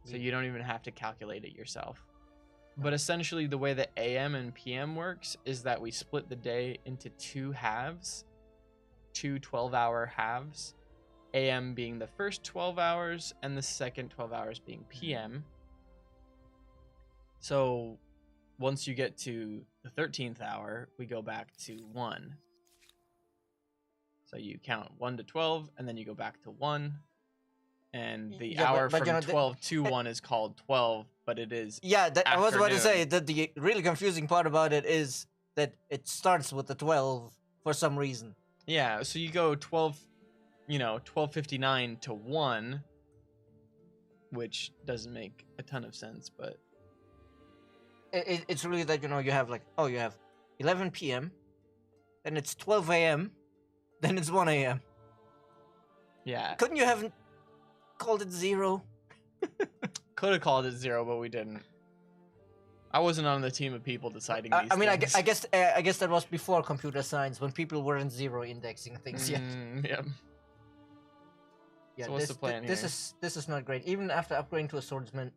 So you don't even have to calculate it yourself. But essentially the way that AM and PM works is that we split the day into two halves, two 12-hour halves, AM being the first 12 hours and the second 12 hours being PM. So once you get to the 13th hour, we go back to 1. So you count 1 to 12, and then you go back to 1. And the hour but, from 12 to 1 is called 12, but it is I was about to say afternoon. that the really confusing part about it is that it starts with the 12 for some reason. Yeah, so you go 12:59 to 1, which doesn't make a ton of sense, but It's really that, you have like, you have 11 p.m., then it's 12 a.m., then it's 1 a.m. yeah. Couldn't you have called it 0? Could have called it 0, but we didn't. I wasn't on the team of people deciding these I mean, things. I guess that was before computer science, when people weren't zero indexing things yet. Yeah. Yeah, So what's the plan this here? this is not great. Even after upgrading to a swordsman,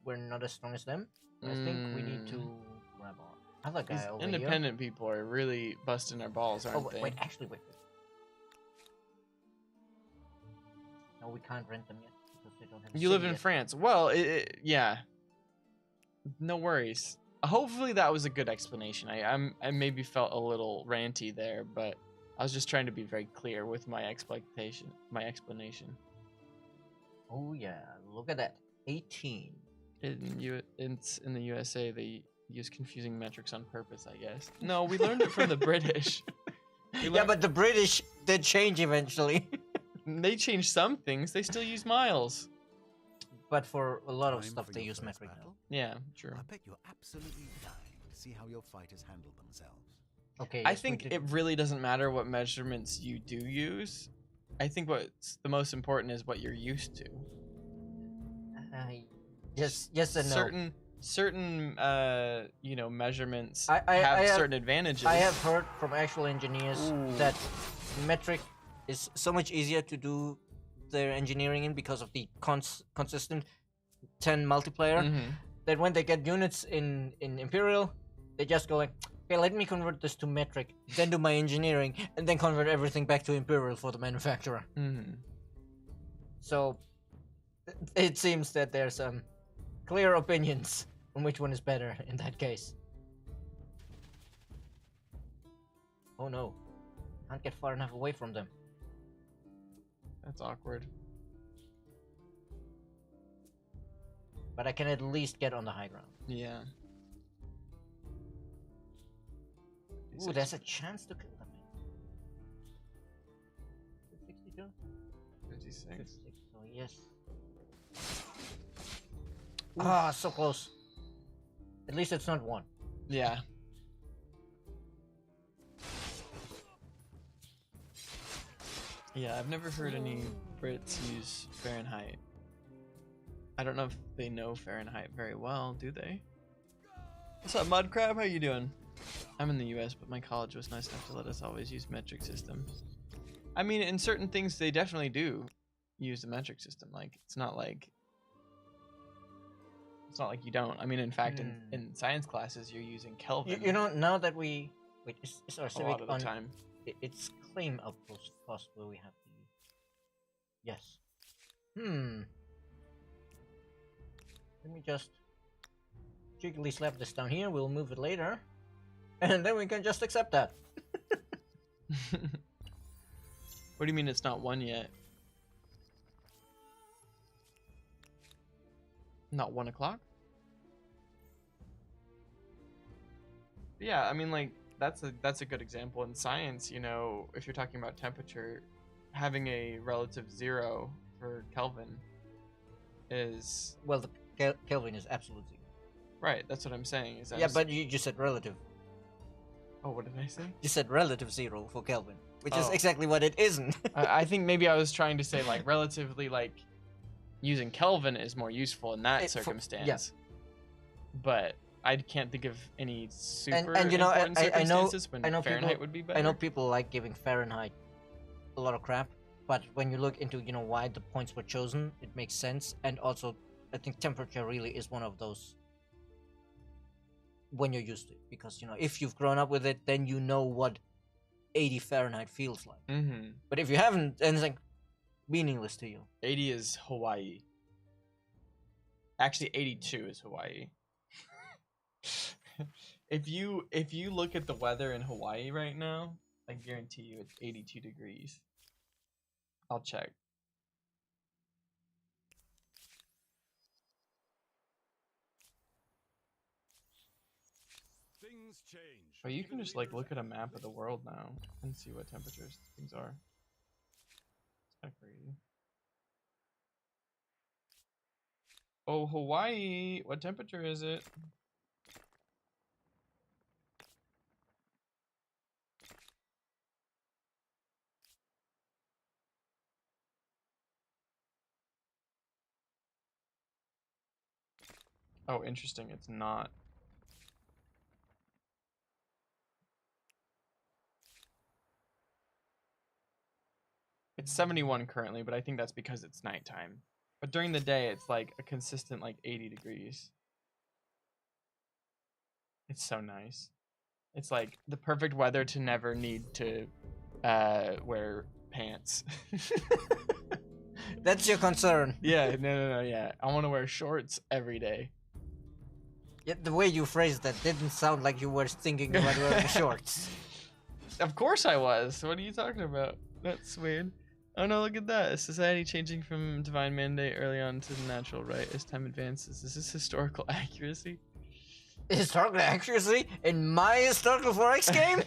we're not as strong as them. I think we need to grab our other guy These over independent people are really busting our balls, here. aren't Oh, they? wait, actually, wait. No, we can't rent them yet because they don't have. You live in France. Well, yeah. No worries. Hopefully that was a good explanation. I maybe felt a little ranty there, but I was just trying to be very clear with my explanation. Oh yeah, look at that. 18. In the USA, they use confusing metrics on purpose, I guess. No, we learned it from the British. Yeah, but the British did change eventually. They changed some things. They still use miles. But for a lot of Time stuff, for they your use first metric now. battle? Yeah, true. I bet you're absolutely dying to see how your fighters handle themselves. Okay. I yes, we think did- it really doesn't matter what measurements you do use. I think what's the most important is what you're used to. yes and no. Certain measurements I have have- certain advantages. I have heard from actual engineers Ooh. that metric is so much easier to do their engineering in because of the consistent 10 multiplier, Mhm. that when they get units in Imperial, they just go like, okay, let me convert this to metric, then do my engineering, and then convert everything back to Imperial for the manufacturer. Mhm. So it seems that there's clear opinions on which one is better in that case. Oh no. Can't get far enough away from them. That's awkward. But I can at least get on the high ground. Yeah. Ooh, there's a chance to kill them. 62? 56. 56, so yes. Ah, so close. At least it's not one. Yeah. Yeah, I've never heard any Brits use Fahrenheit. I don't know if they know Fahrenheit very well, do they? What's up, Mud Crab? How you doing? I'm in the US, but my college was nice enough to let us always use metric system. I mean, in certain things, they definitely do use the metric system. Like, it's not like you don't. I mean, in fact, in science classes, you're using Kelvin. You know, now that we... Wait, is our a Civic lot of the on... time. It's claim outpost where we have the... Yes. Let me just jiggly slap this down here. We'll move it later. And then we can just accept that. What do you mean it's not one yet? Not 1 o'clock? Yeah, I mean, like, that's a good example in science. You know, if you're talking about temperature, having a relative 0 for Kelvin is... Well, the Kelvin is absolute 0. Right, that's what I'm saying. Is that Yeah, but you just said relative. Oh, what did I say? You said relative 0 for Kelvin, which is Oh. exactly what it isn't. I think maybe I was trying to say, like, relatively, like, using Kelvin is more useful in that circumstance. Yeah. But I can't think of any super And you know, important circumstances when I know Fahrenheit people, would be better. I know people like giving Fahrenheit a lot of crap, but when you look into, you know, why the points were chosen, it makes sense. And also, I think temperature really is one of those when you're used to it, because, you know, if you've grown up with it, then you know what 80 Fahrenheit feels like. Mm-hmm. But if you haven't, then it's like meaningless to you. 80 is Hawaii. Actually, 82 is Hawaii. If you look at the weather in Hawaii right now, I guarantee you it's 82 degrees. I'll check. Things change. But you can just like look at a map of the world now and see what temperatures things are. It's kind of crazy. Oh, Hawaii, what temperature is it? Oh, interesting. It's not. It's 71 currently, but I think that's because it's nighttime. But during the day, it's like a consistent like 80 degrees. It's so nice. It's like the perfect weather to never need to wear pants. That's your concern. Yeah, no, yeah. I want to wear shorts every day. Yet the way you phrased that didn't sound like you were thinking about wearing shorts. Of course I was. What are you talking about? That's weird. Oh no, look at that. A society changing from divine mandate early on to the natural right as time advances. Is this historical accuracy? Historical accuracy in my historical 4X game?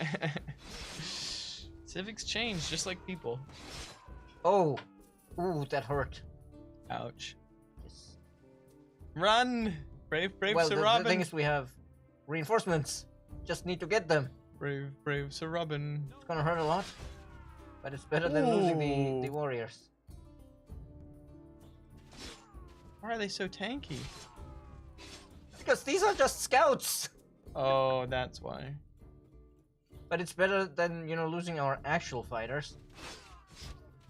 Civics change just like people. Oh. Ooh, that hurt. Ouch. Yes. Run! Brave Well, Sir the Robin! thing is we have reinforcements. Just need to get them. Brave Sir Robin. It's gonna hurt a lot. But it's better than losing the warriors. Why are they so tanky? Because these are just scouts. Oh, that's why. But it's better than, you know, losing our actual fighters.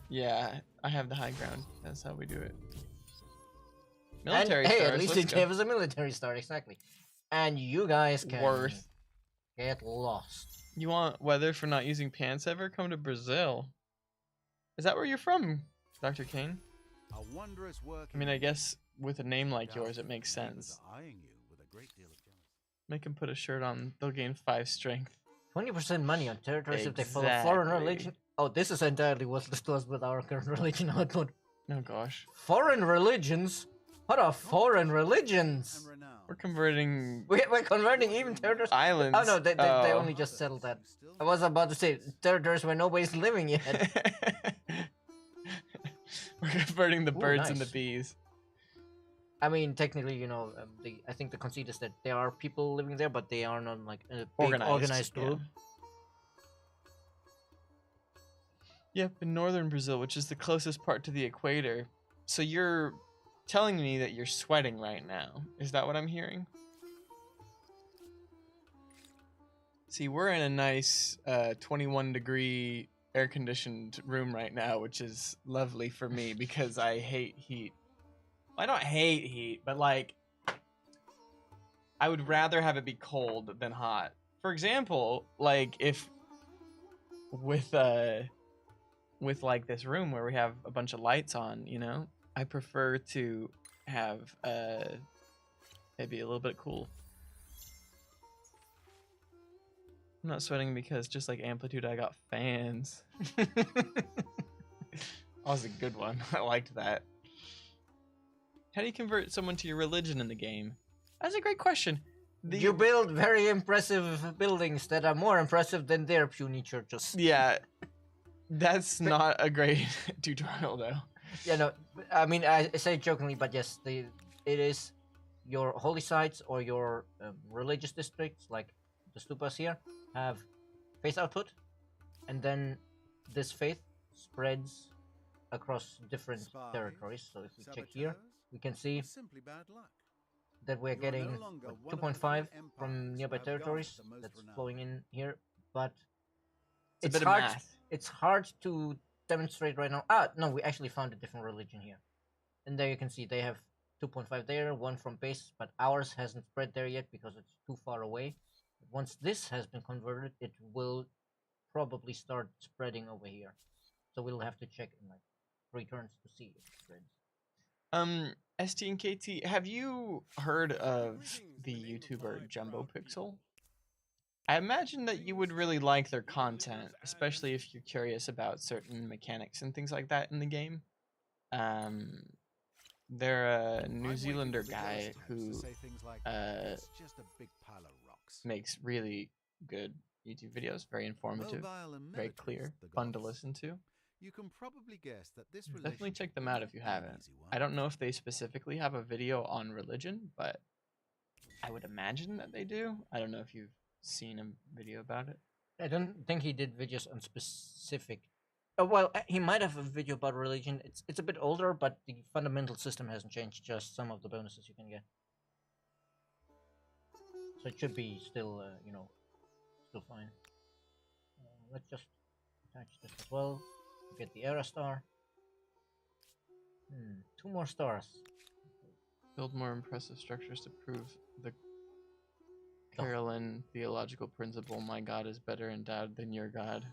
Yeah, I have the high ground. That's how we do it. And, Military hey, stars, at least let's it go. gave us a military star, exactly. And you guys can Worth. get lost. You want weather for not using pants ever? Come to Brazil. Is that where you're from, Dr. Kane? A wondrous work. I mean, I guess with a name like yours, it makes sense. great deal of jealousy. Make them put a shirt on. They'll gain 5 strength. 20% money on territories if they follow foreign Exactly. religion. Oh, this is entirely worthless to us with our current religion output. Oh gosh. Foreign religions? What are foreign religions? And renown. We're converting We're converting even territories. islands. Oh no, they only just settled that. I was about to say territories where nobody's living yet. We're converting the Ooh, birds and the nice. bees. I mean, technically, you know, I think the conceit is that there are people living there, but they are not like a big organized yeah. group. Yep, in northern Brazil, which is the closest part to the equator. So you're telling me that you're sweating right now. Is that what I'm hearing? See, we're in a nice 21-degree air-conditioned room right now, which is lovely for me because I hate heat. I don't hate heat, but like I would rather have it be cold than hot. For example, like if with like this room where we have a bunch of lights on, you know, I prefer to have maybe a little bit cool. I'm not sweating because just like Amplitude, I got fans. That was a good one. I liked that. How do you convert someone to your religion in the game? That's a great question. You build very impressive buildings that are more impressive than their puny churches. Yeah, that's not a great tutorial though. Yeah, no, I mean, I say jokingly, but yes, it is your holy sites or your religious districts, like the stupas here, have faith output, and then this faith spreads across different Spy, territories. So if we check here, saboteurs, we can see or simply bad luck. that we're You are getting no longer what, one of the 2.5 three from empires nearby who have territories garnered the most that's renown. flowing in here, but It's a bit hard. of math. It's hard to demonstrate right now. Ah, no, we actually found a different religion here, and there you can see they have 2.5 there, one from base, but ours hasn't spread there yet because it's too far away. Once this has been converted, it will probably start spreading over here. So we'll have to check in like 3 turns to see if it spreads. ST and KT, have you heard of the YouTuber Jumbo Pixel? I imagine that you would really like their content, especially if you're curious about certain mechanics and things like that in the game. They're a New Zealander guy who It's just a big pile of rocks. makes really good YouTube videos, very informative, Mobile and very militarist, clear, the fun to Goths. listen to. You can probably guess that this Definitely check relationship them will out not if you be an haven't. easy one. I don't know if they specifically have a video on religion, but I would imagine that they do. I don't know if you've seen a video about it. I don't think he did videos on specific. Well, he might have a video about religion. It's a bit older, but the fundamental system hasn't changed. Just some of the bonuses you can get. So it should be still, you know, still fine. Let's just attach this as well. Get the era star. 2 more stars. Build more impressive structures to prove the Carolyn theological principle, my God is better endowed than your God.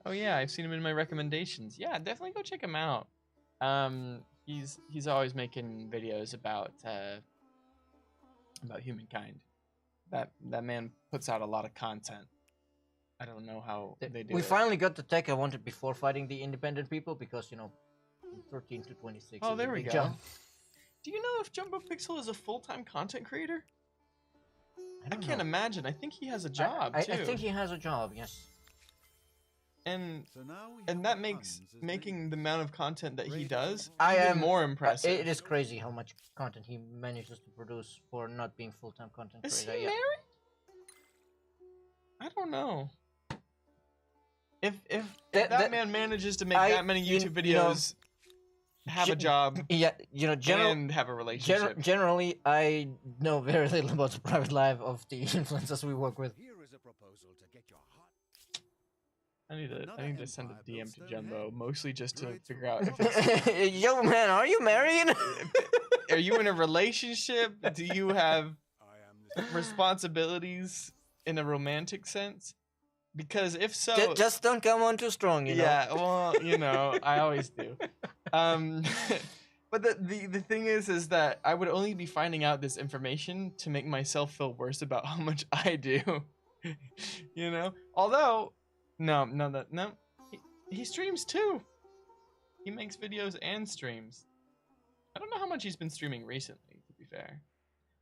Oh yeah, I've seen him in my recommendations. Yeah, definitely go check him out. He's always making videos about humankind. That man puts out a lot of content. I don't know how they do We it. finally got the tech I wanted before fighting the independent people because, you know, from 13 to 26. Oh, is a there we big go. jump. Do you know if Jumbo Pixel is a full-time content creator? I don't can't know. imagine. I think he has a job I too. think he has a job, yes. And So now we and have that the makes Huns as making leaders. the amount of content that he does I even am more impressive. It is crazy how much content he manages to produce for not being full-time content Is he creator. Yeah. married? I don't know. If that man manages to make that many YouTube videos, have a job, Yeah, you know, and have a relationship. generally, I know very little about the private life of the influencers we work with. Here is a proposal to get your heart. I need to send a Another DM empire to built Jumbo, Stonehenge. mostly just to Great figure out if it's, Yo, man, are you married? are you in a relationship? Do you have I am the responsibilities in a romantic sense? Because if so, Just don't come on too strong, you know. yeah, well, you know, I always do. But But the thing is that I would only be finding out this information to make myself feel worse about how much I do. You know? Although, no, he streams too. He makes videos and streams. I don't know how much he's been streaming recently, to be fair.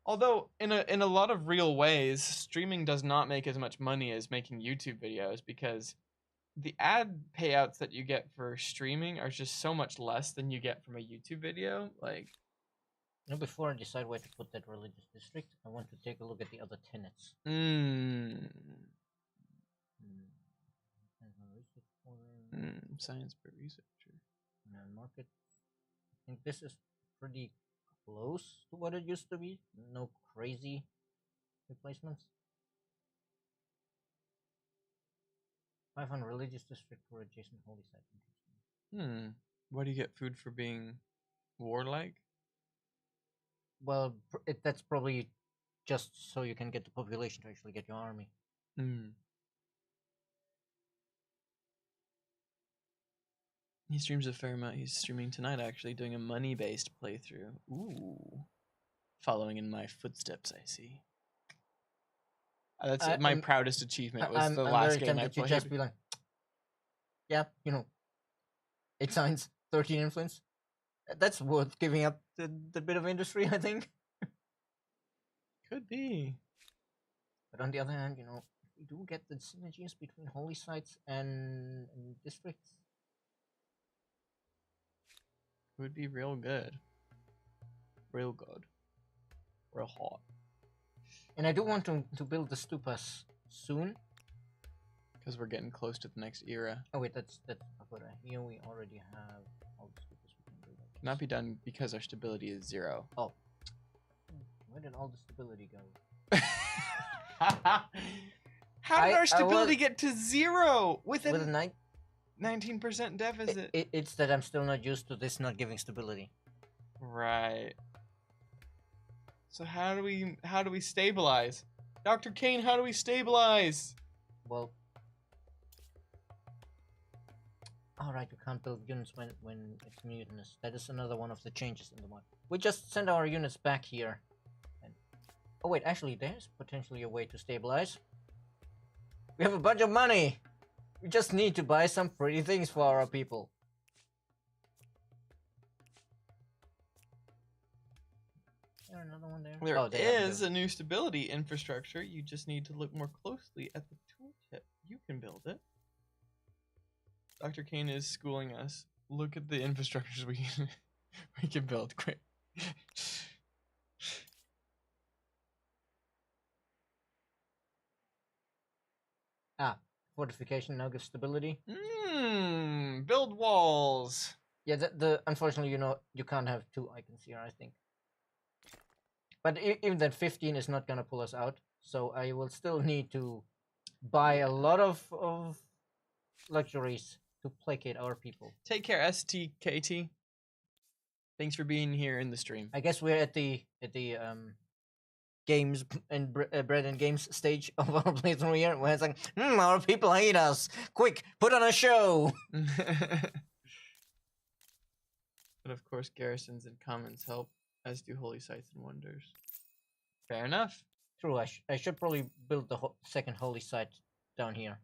Although, in a lot of real ways, streaming does not make as much money as making YouTube videos, because the ad payouts that you get for streaming are just so much less than you get from a YouTube video. Like, Now, before I decide where to put that religious district, I want to take a look at the other tenets. Science per researcher. Market. I think this is pretty close to what it used to be. No crazy replacements. 500 religious district for adjacent holy site. Why do you get food for being warlike? Well, that's probably just so you can get the population to actually get your army. He streams a fair amount. He's streaming tonight, actually, doing a money-based playthrough. Ooh. Following in my footsteps, I see. That's my proudest achievement, was the last game I played. Just be like, yeah, 8 signs, 13 influence. That's worth giving up the bit of industry, I think. Could be. But on the other hand, we do get the synergies between holy sites and districts. Would be real good. Real good. Real hot. And I do want to build the stupas soon. Because we're getting close to the next era. Oh wait, that's pagoda. Here we already have all the stupas we can build. Cannot be done because our stability is 0. Oh. Where did all the stability go? How did our stability get to 0 with a 19% deficit? It's that I'm still not used to this not giving stability. Right. So how do we stabilize? Dr. Kane, how do we stabilize? Well, alright, you can't build units when it's mutinous. That is another one of the changes in the mod. We just send our units back here. Oh wait, actually there's potentially a way to stabilize. We have a bunch of money! We just need to buy some pretty things for our people. Is there another one there? There is a new stability infrastructure. You just need to look more closely at the tooltip. You can build it. Dr. Kane is schooling us. Look at the infrastructures we can build. Quick. Fortification now gives stability. Build walls. Yeah, unfortunately, you can't have 2 icons here, I think. But even that 15 is not gonna pull us out, so I will still need to buy a lot of luxuries to placate our people. Take care, STKT. Thanks for being here in the stream. I guess we're at the games and bread and games stage of our playthrough here, where it's like, our people hate us. Quick, put on a show. But of course, garrisons and commons help, as do holy sites and wonders. Fair enough. True. I should probably build the second holy site down here.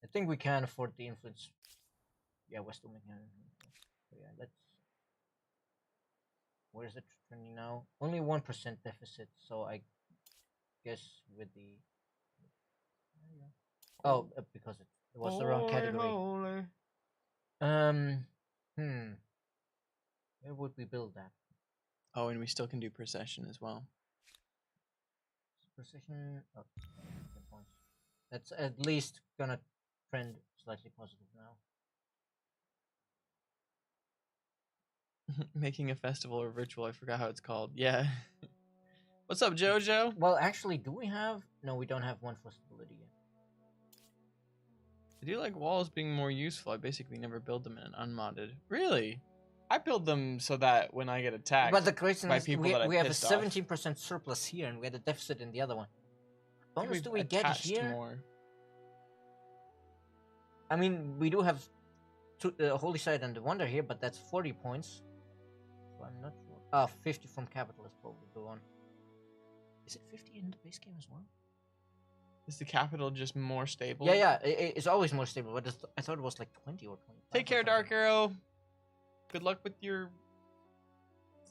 I think we can afford the influence. Yeah, Western can. So yeah, let's. Where is it trending now? Only 1% deficit, so I guess with the... Oh, because it was the wrong category. Where would we build that? Oh, and we still can do procession as well. Procession... Oh, 10 points. That's at least gonna trend slightly positive now. Making a festival or virtual, I forgot how it's called. Yeah. What's up, Jojo? Well, actually, do we have... No, we don't have one for stability yet. I do like walls being more useful. I basically never build them in unmodded. Really? I build them so that when I get attacked but the question is, people we have a 17% surplus here, and we had a deficit in the other one. What bonus do we get here? More. I mean, we do have Holy Site and the Wonder here, but that's 40 points. So I'm not sure. Ah, 50 from Capital is probably the one. Is it 50 in the base game as well? Is the capital just more stable? Yeah, it's always more stable, but I thought it was like 20 or 25. Take care, Dark Arrow. Good luck with your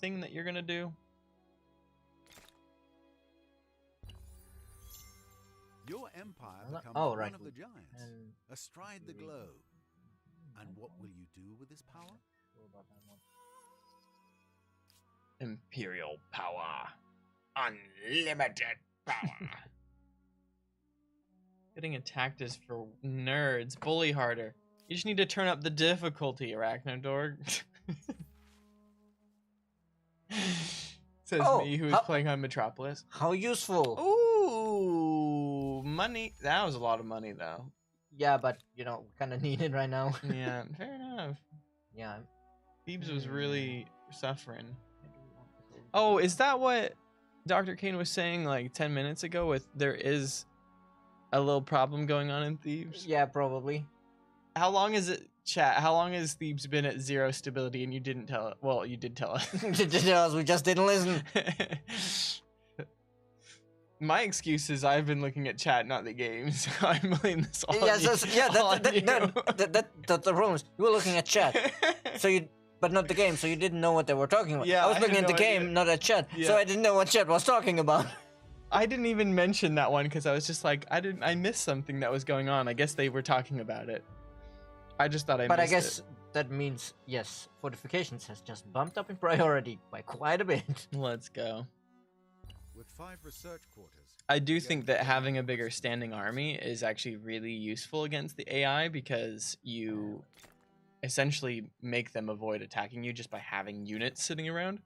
thing that you're gonna do. Your empire Well, becomes oh, right. one of the giants, And astride the globe. And what will you do with this power? Sure about that one. Imperial power. Unlimited power. Getting attacked is for nerds. Bully harder. You just need to turn up the difficulty, Arachnodorg. Says Oh, me, who is playing on Metropolis. How useful! Ooh, money. That was a lot of money, though. Yeah, but you know, kind of need it right now. Yeah, fair enough. Yeah. Thebes was really suffering. Oh, is that what Dr. Kane was saying like 10 minutes ago? With there is a little problem going on in Thebes. Yeah, probably. How long is it, chat? How long has Thebes been at 0 stability and you didn't tell it? Well, you did tell us. We just didn't listen. My excuse is I've been looking at chat, not the games. I'm blaming this all Yeah, on you. That's the problem. You were looking at chat, so you, but not the game, so you didn't know what they were talking about. Yeah, I was I looking had at the no game, idea. not at chat, Yeah. so I didn't know what chat was talking about. I didn't even mention that one because I was just like, I missed something that was going on. I guess they were talking about it. I just thought I But missed I guess it. that means, yes, fortifications has just bumped up in priority by quite a bit. Let's go. With 5 research quarters. I do think that having a bigger standing army is actually really useful against the AI because you essentially make them avoid attacking you just by having units sitting around.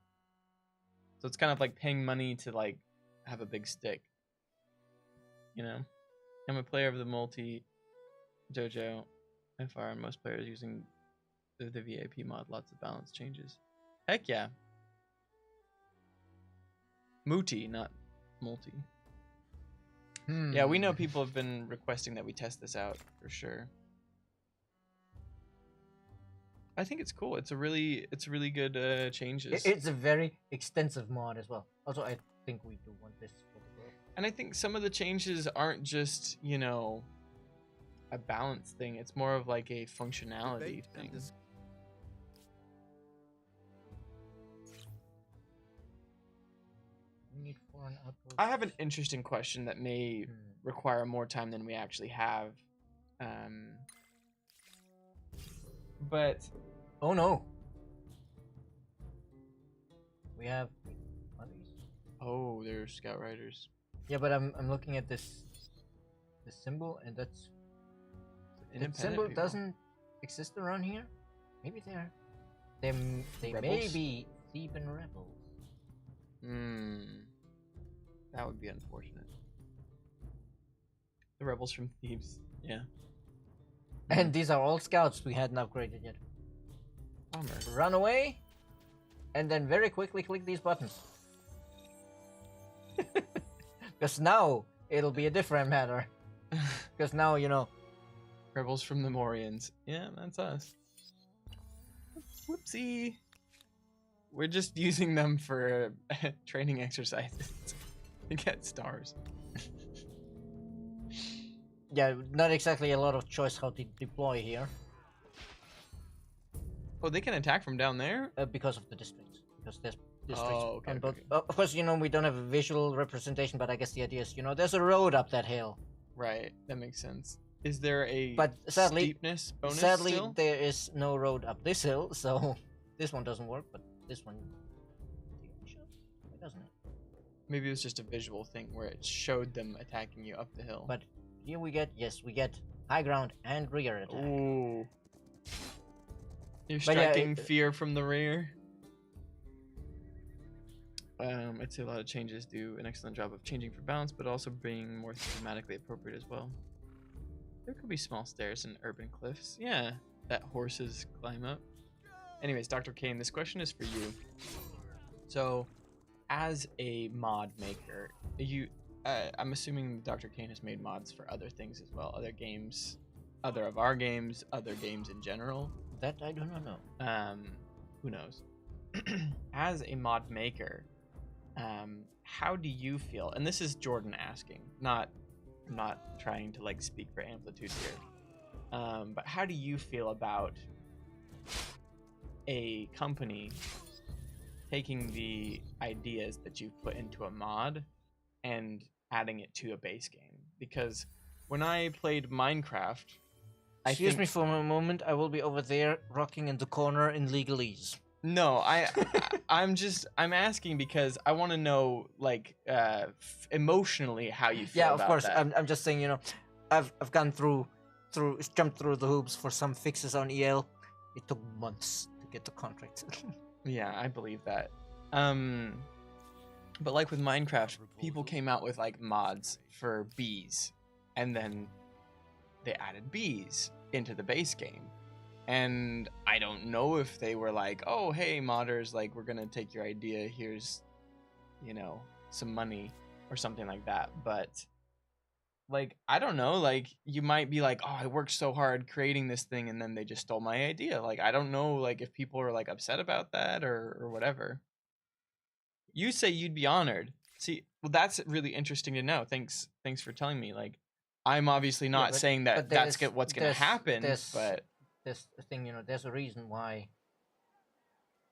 So it's kind of like paying money to like have a big stick. You know? I'm a player of the multi dojo FR and most players using the VIP mod, lots of balance changes. Heck yeah. Muti, not multi. Yeah, we know people have been requesting that we test this out for sure. I think it's cool. It's really good changes. It's a very extensive mod as well. Also, I think we do want this for the world. And I think some of the changes aren't just, you know, a balance thing. It's more of like a functionality Debate and thing. We need foreign outposts. I have an interesting question that may require more time than we actually have. But Oh no. We have others. oh, they're scout riders. Yeah, but I'm looking at this symbol, and that Independent symbol people. doesn't exist around here. Maybe they may Rebels? be Theban rebels. That would be unfortunate. The rebels from Thebes. Yeah. And these are all scouts we hadn't upgraded yet. Bummer. Run away, and then very quickly click these buttons. Because now it'll be a different matter. Because now, you know. Rebels from the Morians. Yeah, that's us. Whoopsie. We're just using them for training exercises to get stars. Yeah, not exactly a lot of choice how to deploy here. Oh, they can attack from down there? Because of the districts. Because there's districts Oh, okay, on both. okay. Of course, you know, we don't have a visual representation, but I guess the idea is, you know, there's a road up that hill. Right, that makes sense. Is there a But sadly- steepness bonus Sadly, still? there is no road up this hill, so this one doesn't work, but this one... Why doesn't it? Maybe it was just a visual thing where it showed them attacking you up the hill. But here we get high ground and rear attack. Ooh. You're But yeah, striking fear from the rear. I'd say a lot of changes do an excellent job of changing for balance, but also being more thematically appropriate as well. There could be small stairs and urban cliffs. Yeah, that horses climb up. Anyways, Dr. Kane, this question is for you. So, as a mod maker, I'm assuming Dr. Kane has made mods for other things as well, other games, other of our games, other games in general That I do not know. Who knows? As a mod maker, how do you feel? And this is Jordan asking, not trying to like speak for Amplitude here. But how do you feel about a company taking the ideas that you've put into a mod and adding it to a base game? Because when I played Minecraft, Excuse me for a moment. I will be over there rocking in the corner in legalese. No, I'm asking because I want to know like emotionally how you feel. Yeah, of about course. that. I'm just saying, I've gone jumped through the hoops for some fixes on EL. It took months to get the contract. Yeah, I believe that. But like with Minecraft, people came out with like mods for bees, and then they added bees into the base game. And I don't know if they were like, oh, hey, modders, like, we're going to take your idea. Here's, some money or something like that. But, like, I don't know. Like, you might be like, oh, I worked so hard creating this thing, and then they just stole my idea. Like, I don't know, like, if people are, like, upset about that or whatever. You say you'd be honored. See, well, that's really interesting to know. Thanks for telling me. Like, I'm obviously not saying that that's what's going to happen, but... There's a thing, there's a reason why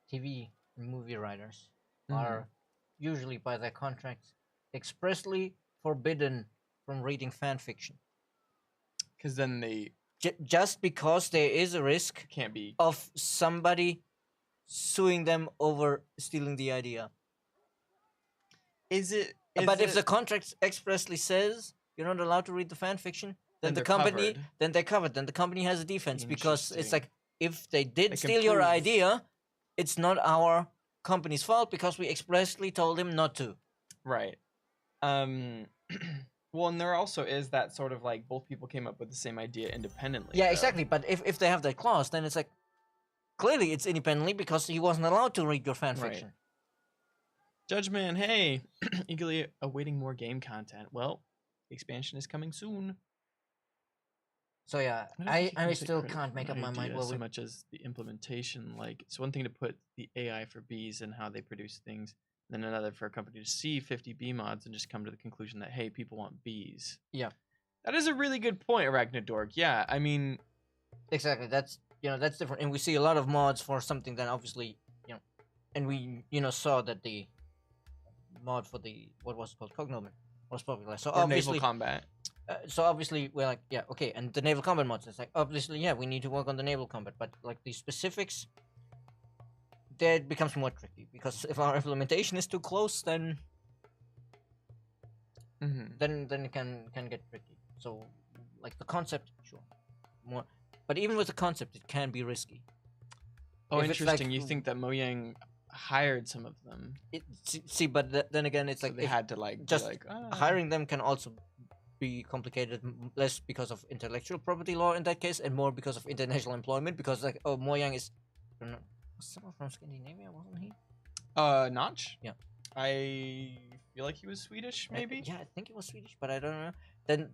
TV and movie writers are usually by their contracts expressly forbidden from reading fan fiction. Because then they just because there is a risk can't be of somebody suing them over stealing the idea. But if the contract expressly says you're not allowed to read the fan fiction, then the company, then they're covered. Then the company has a defense because it's like if they did steal your idea, it's not our company's fault because we expressly told him not to. Right. Well, and there also is that sort of like both people came up with the same idea independently. Yeah, exactly. But if they have that clause, then it's like clearly it's independently because he wasn't allowed to read your fan fiction. Right. Judgment, hey, eagerly awaiting more game content. Well, the expansion is coming soon. So yeah, I still can't make up my mind. So much as the implementation, like it's one thing to put the AI for bees and how they produce things, and then another for a company to see 50 bee mods and just come to the conclusion that hey, people want bees. Yeah, that is a really good point, Arachnidorg. Yeah, I mean, exactly. That's that's different, and we see a lot of mods for something that obviously and we saw that the mod for the what was it called Cognomen was popular. So or obviously naval combat. So obviously we're like, yeah, okay, and the naval combat mods, it's like obviously, yeah, we need to work on the naval combat, but like the specifics, there it becomes more tricky because if our implementation is too close, then then it can get tricky. So like the concept, sure, more, but even with the concept, it can be risky. Oh, if interesting. Like, you think that Mojang hired some of them? See, but then again, it's so like they had to like just hiring them can also be complicated, less because of intellectual property law in that case, and more because of international employment. Because like, oh, Mojang is someone from Scandinavia, wasn't he? Notch. Yeah, I feel like he was Swedish, maybe. Yeah, I think he was Swedish, but I don't know. Then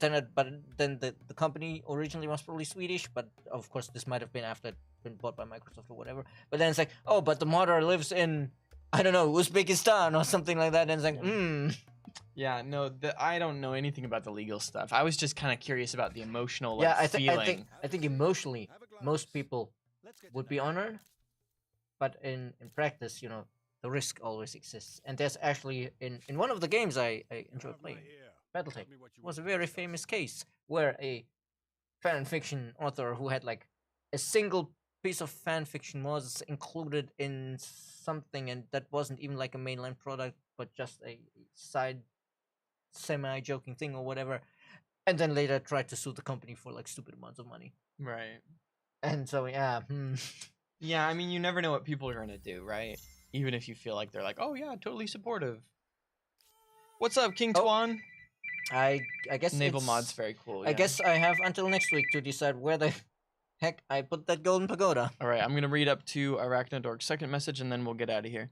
the company originally was probably Swedish, but of course this might have been after it been bought by Microsoft or whatever. But then it's like, oh, but the modder lives in, I don't know, Uzbekistan or something like that, and it's like, Yeah, no, I don't know anything about the legal stuff. I was just kind of curious about the emotional feeling. I think emotionally, most people would be honored, but in practice, the risk always exists. And there's actually in one of the games I enjoyed playing, Battletech, was a very famous case where a fan fiction author who had like a single piece of fan fiction was included in something, and that wasn't even like a mainline product, but just a side semi-joking thing or whatever, and then later tried to sue the company for like stupid amounts of money. Right. And so yeah. Yeah, I mean, you never know what people are gonna do, right? Even if you feel like they're like, oh yeah, totally supportive. What's up, King Tuan? I guess naval mod's very cool. I guess I have until next week to decide where the heck I put that golden pagoda. All right, I'm gonna read up to Arachnidorg's second message, and then we'll get out of here.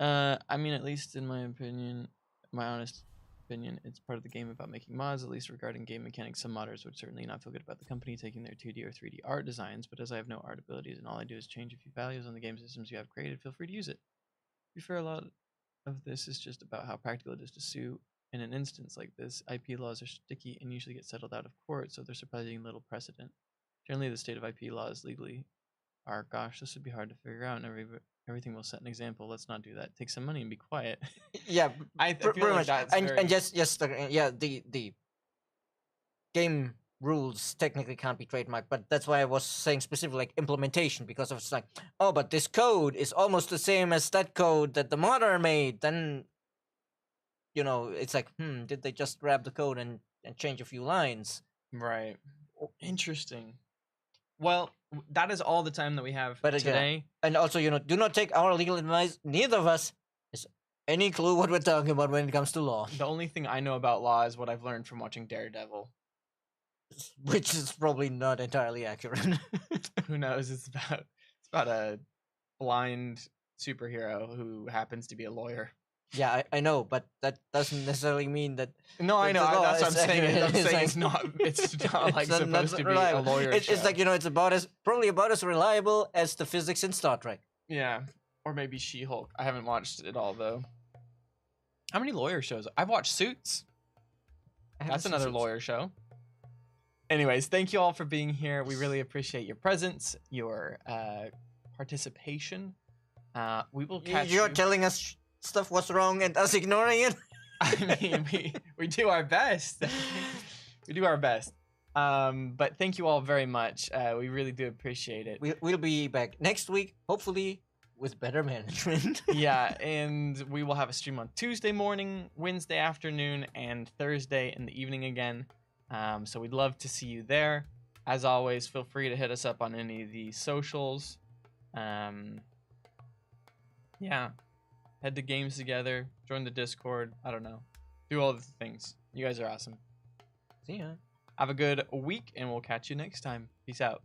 I mean, at least in my opinion, my honest opinion, it's part of the game about making mods, at least regarding game mechanics. Some modders would certainly not feel good about the company taking their 2D or 3D art designs, but as I have no art abilities and all I do is change a few values on the game systems you have created, feel free to use it. To be fair, a lot of this is just about how practical it is to sue. In an instance like this, IP laws are sticky and usually get settled out of court, so there's surprisingly little precedent. Generally, the state of IP laws legally are, gosh, this would be hard to figure out, and everything will set an example. Let's not do that. Take some money and be quiet. Yeah, I feel pretty like much. that's And very... the game rules technically can't be trademarked, but that's why I was saying specifically like implementation, because it's like, oh, but this code is almost the same as that code that the modder made. Then, you know, it's like, did they just grab the code and change a few lines? Right. Interesting. Well, that is all the time that we have But today. And also, you know, do not take our legal advice. Neither of us has any clue what we're talking about when it comes to law. The only thing I know about law is what I've learned from watching Daredevil. Which is probably not entirely accurate. Who knows? It's about a blind superhero who happens to be a lawyer. Yeah, I know, but that doesn't necessarily mean that. No, I know. That's what I'm saying. I'm saying it's not. It's not like it's supposed to be reliable. a lawyer. It's like, you know, it's probably about as reliable as the physics in Star Trek. Yeah, or maybe She-Hulk. I haven't watched it all though. How many lawyer shows? I've watched Suits. That's another lawyer show. Anyways, thank you all for being here. We really appreciate your presence, your participation. We will catch you. You're telling us stuff was wrong and us ignoring it? I mean, we do our best. We do our best. But thank you all very much. We really do appreciate it. We'll be back next week, hopefully with better management. Yeah, and we will have a stream on Tuesday morning, Wednesday afternoon, and Thursday in the evening again. So we'd love to see you there. As always, feel free to hit us up on any of the socials. Yeah. Head to Games Together. Join the Discord. I don't know. Do all the things. You guys are awesome. See ya. Have a good week, and we'll catch you next time. Peace out.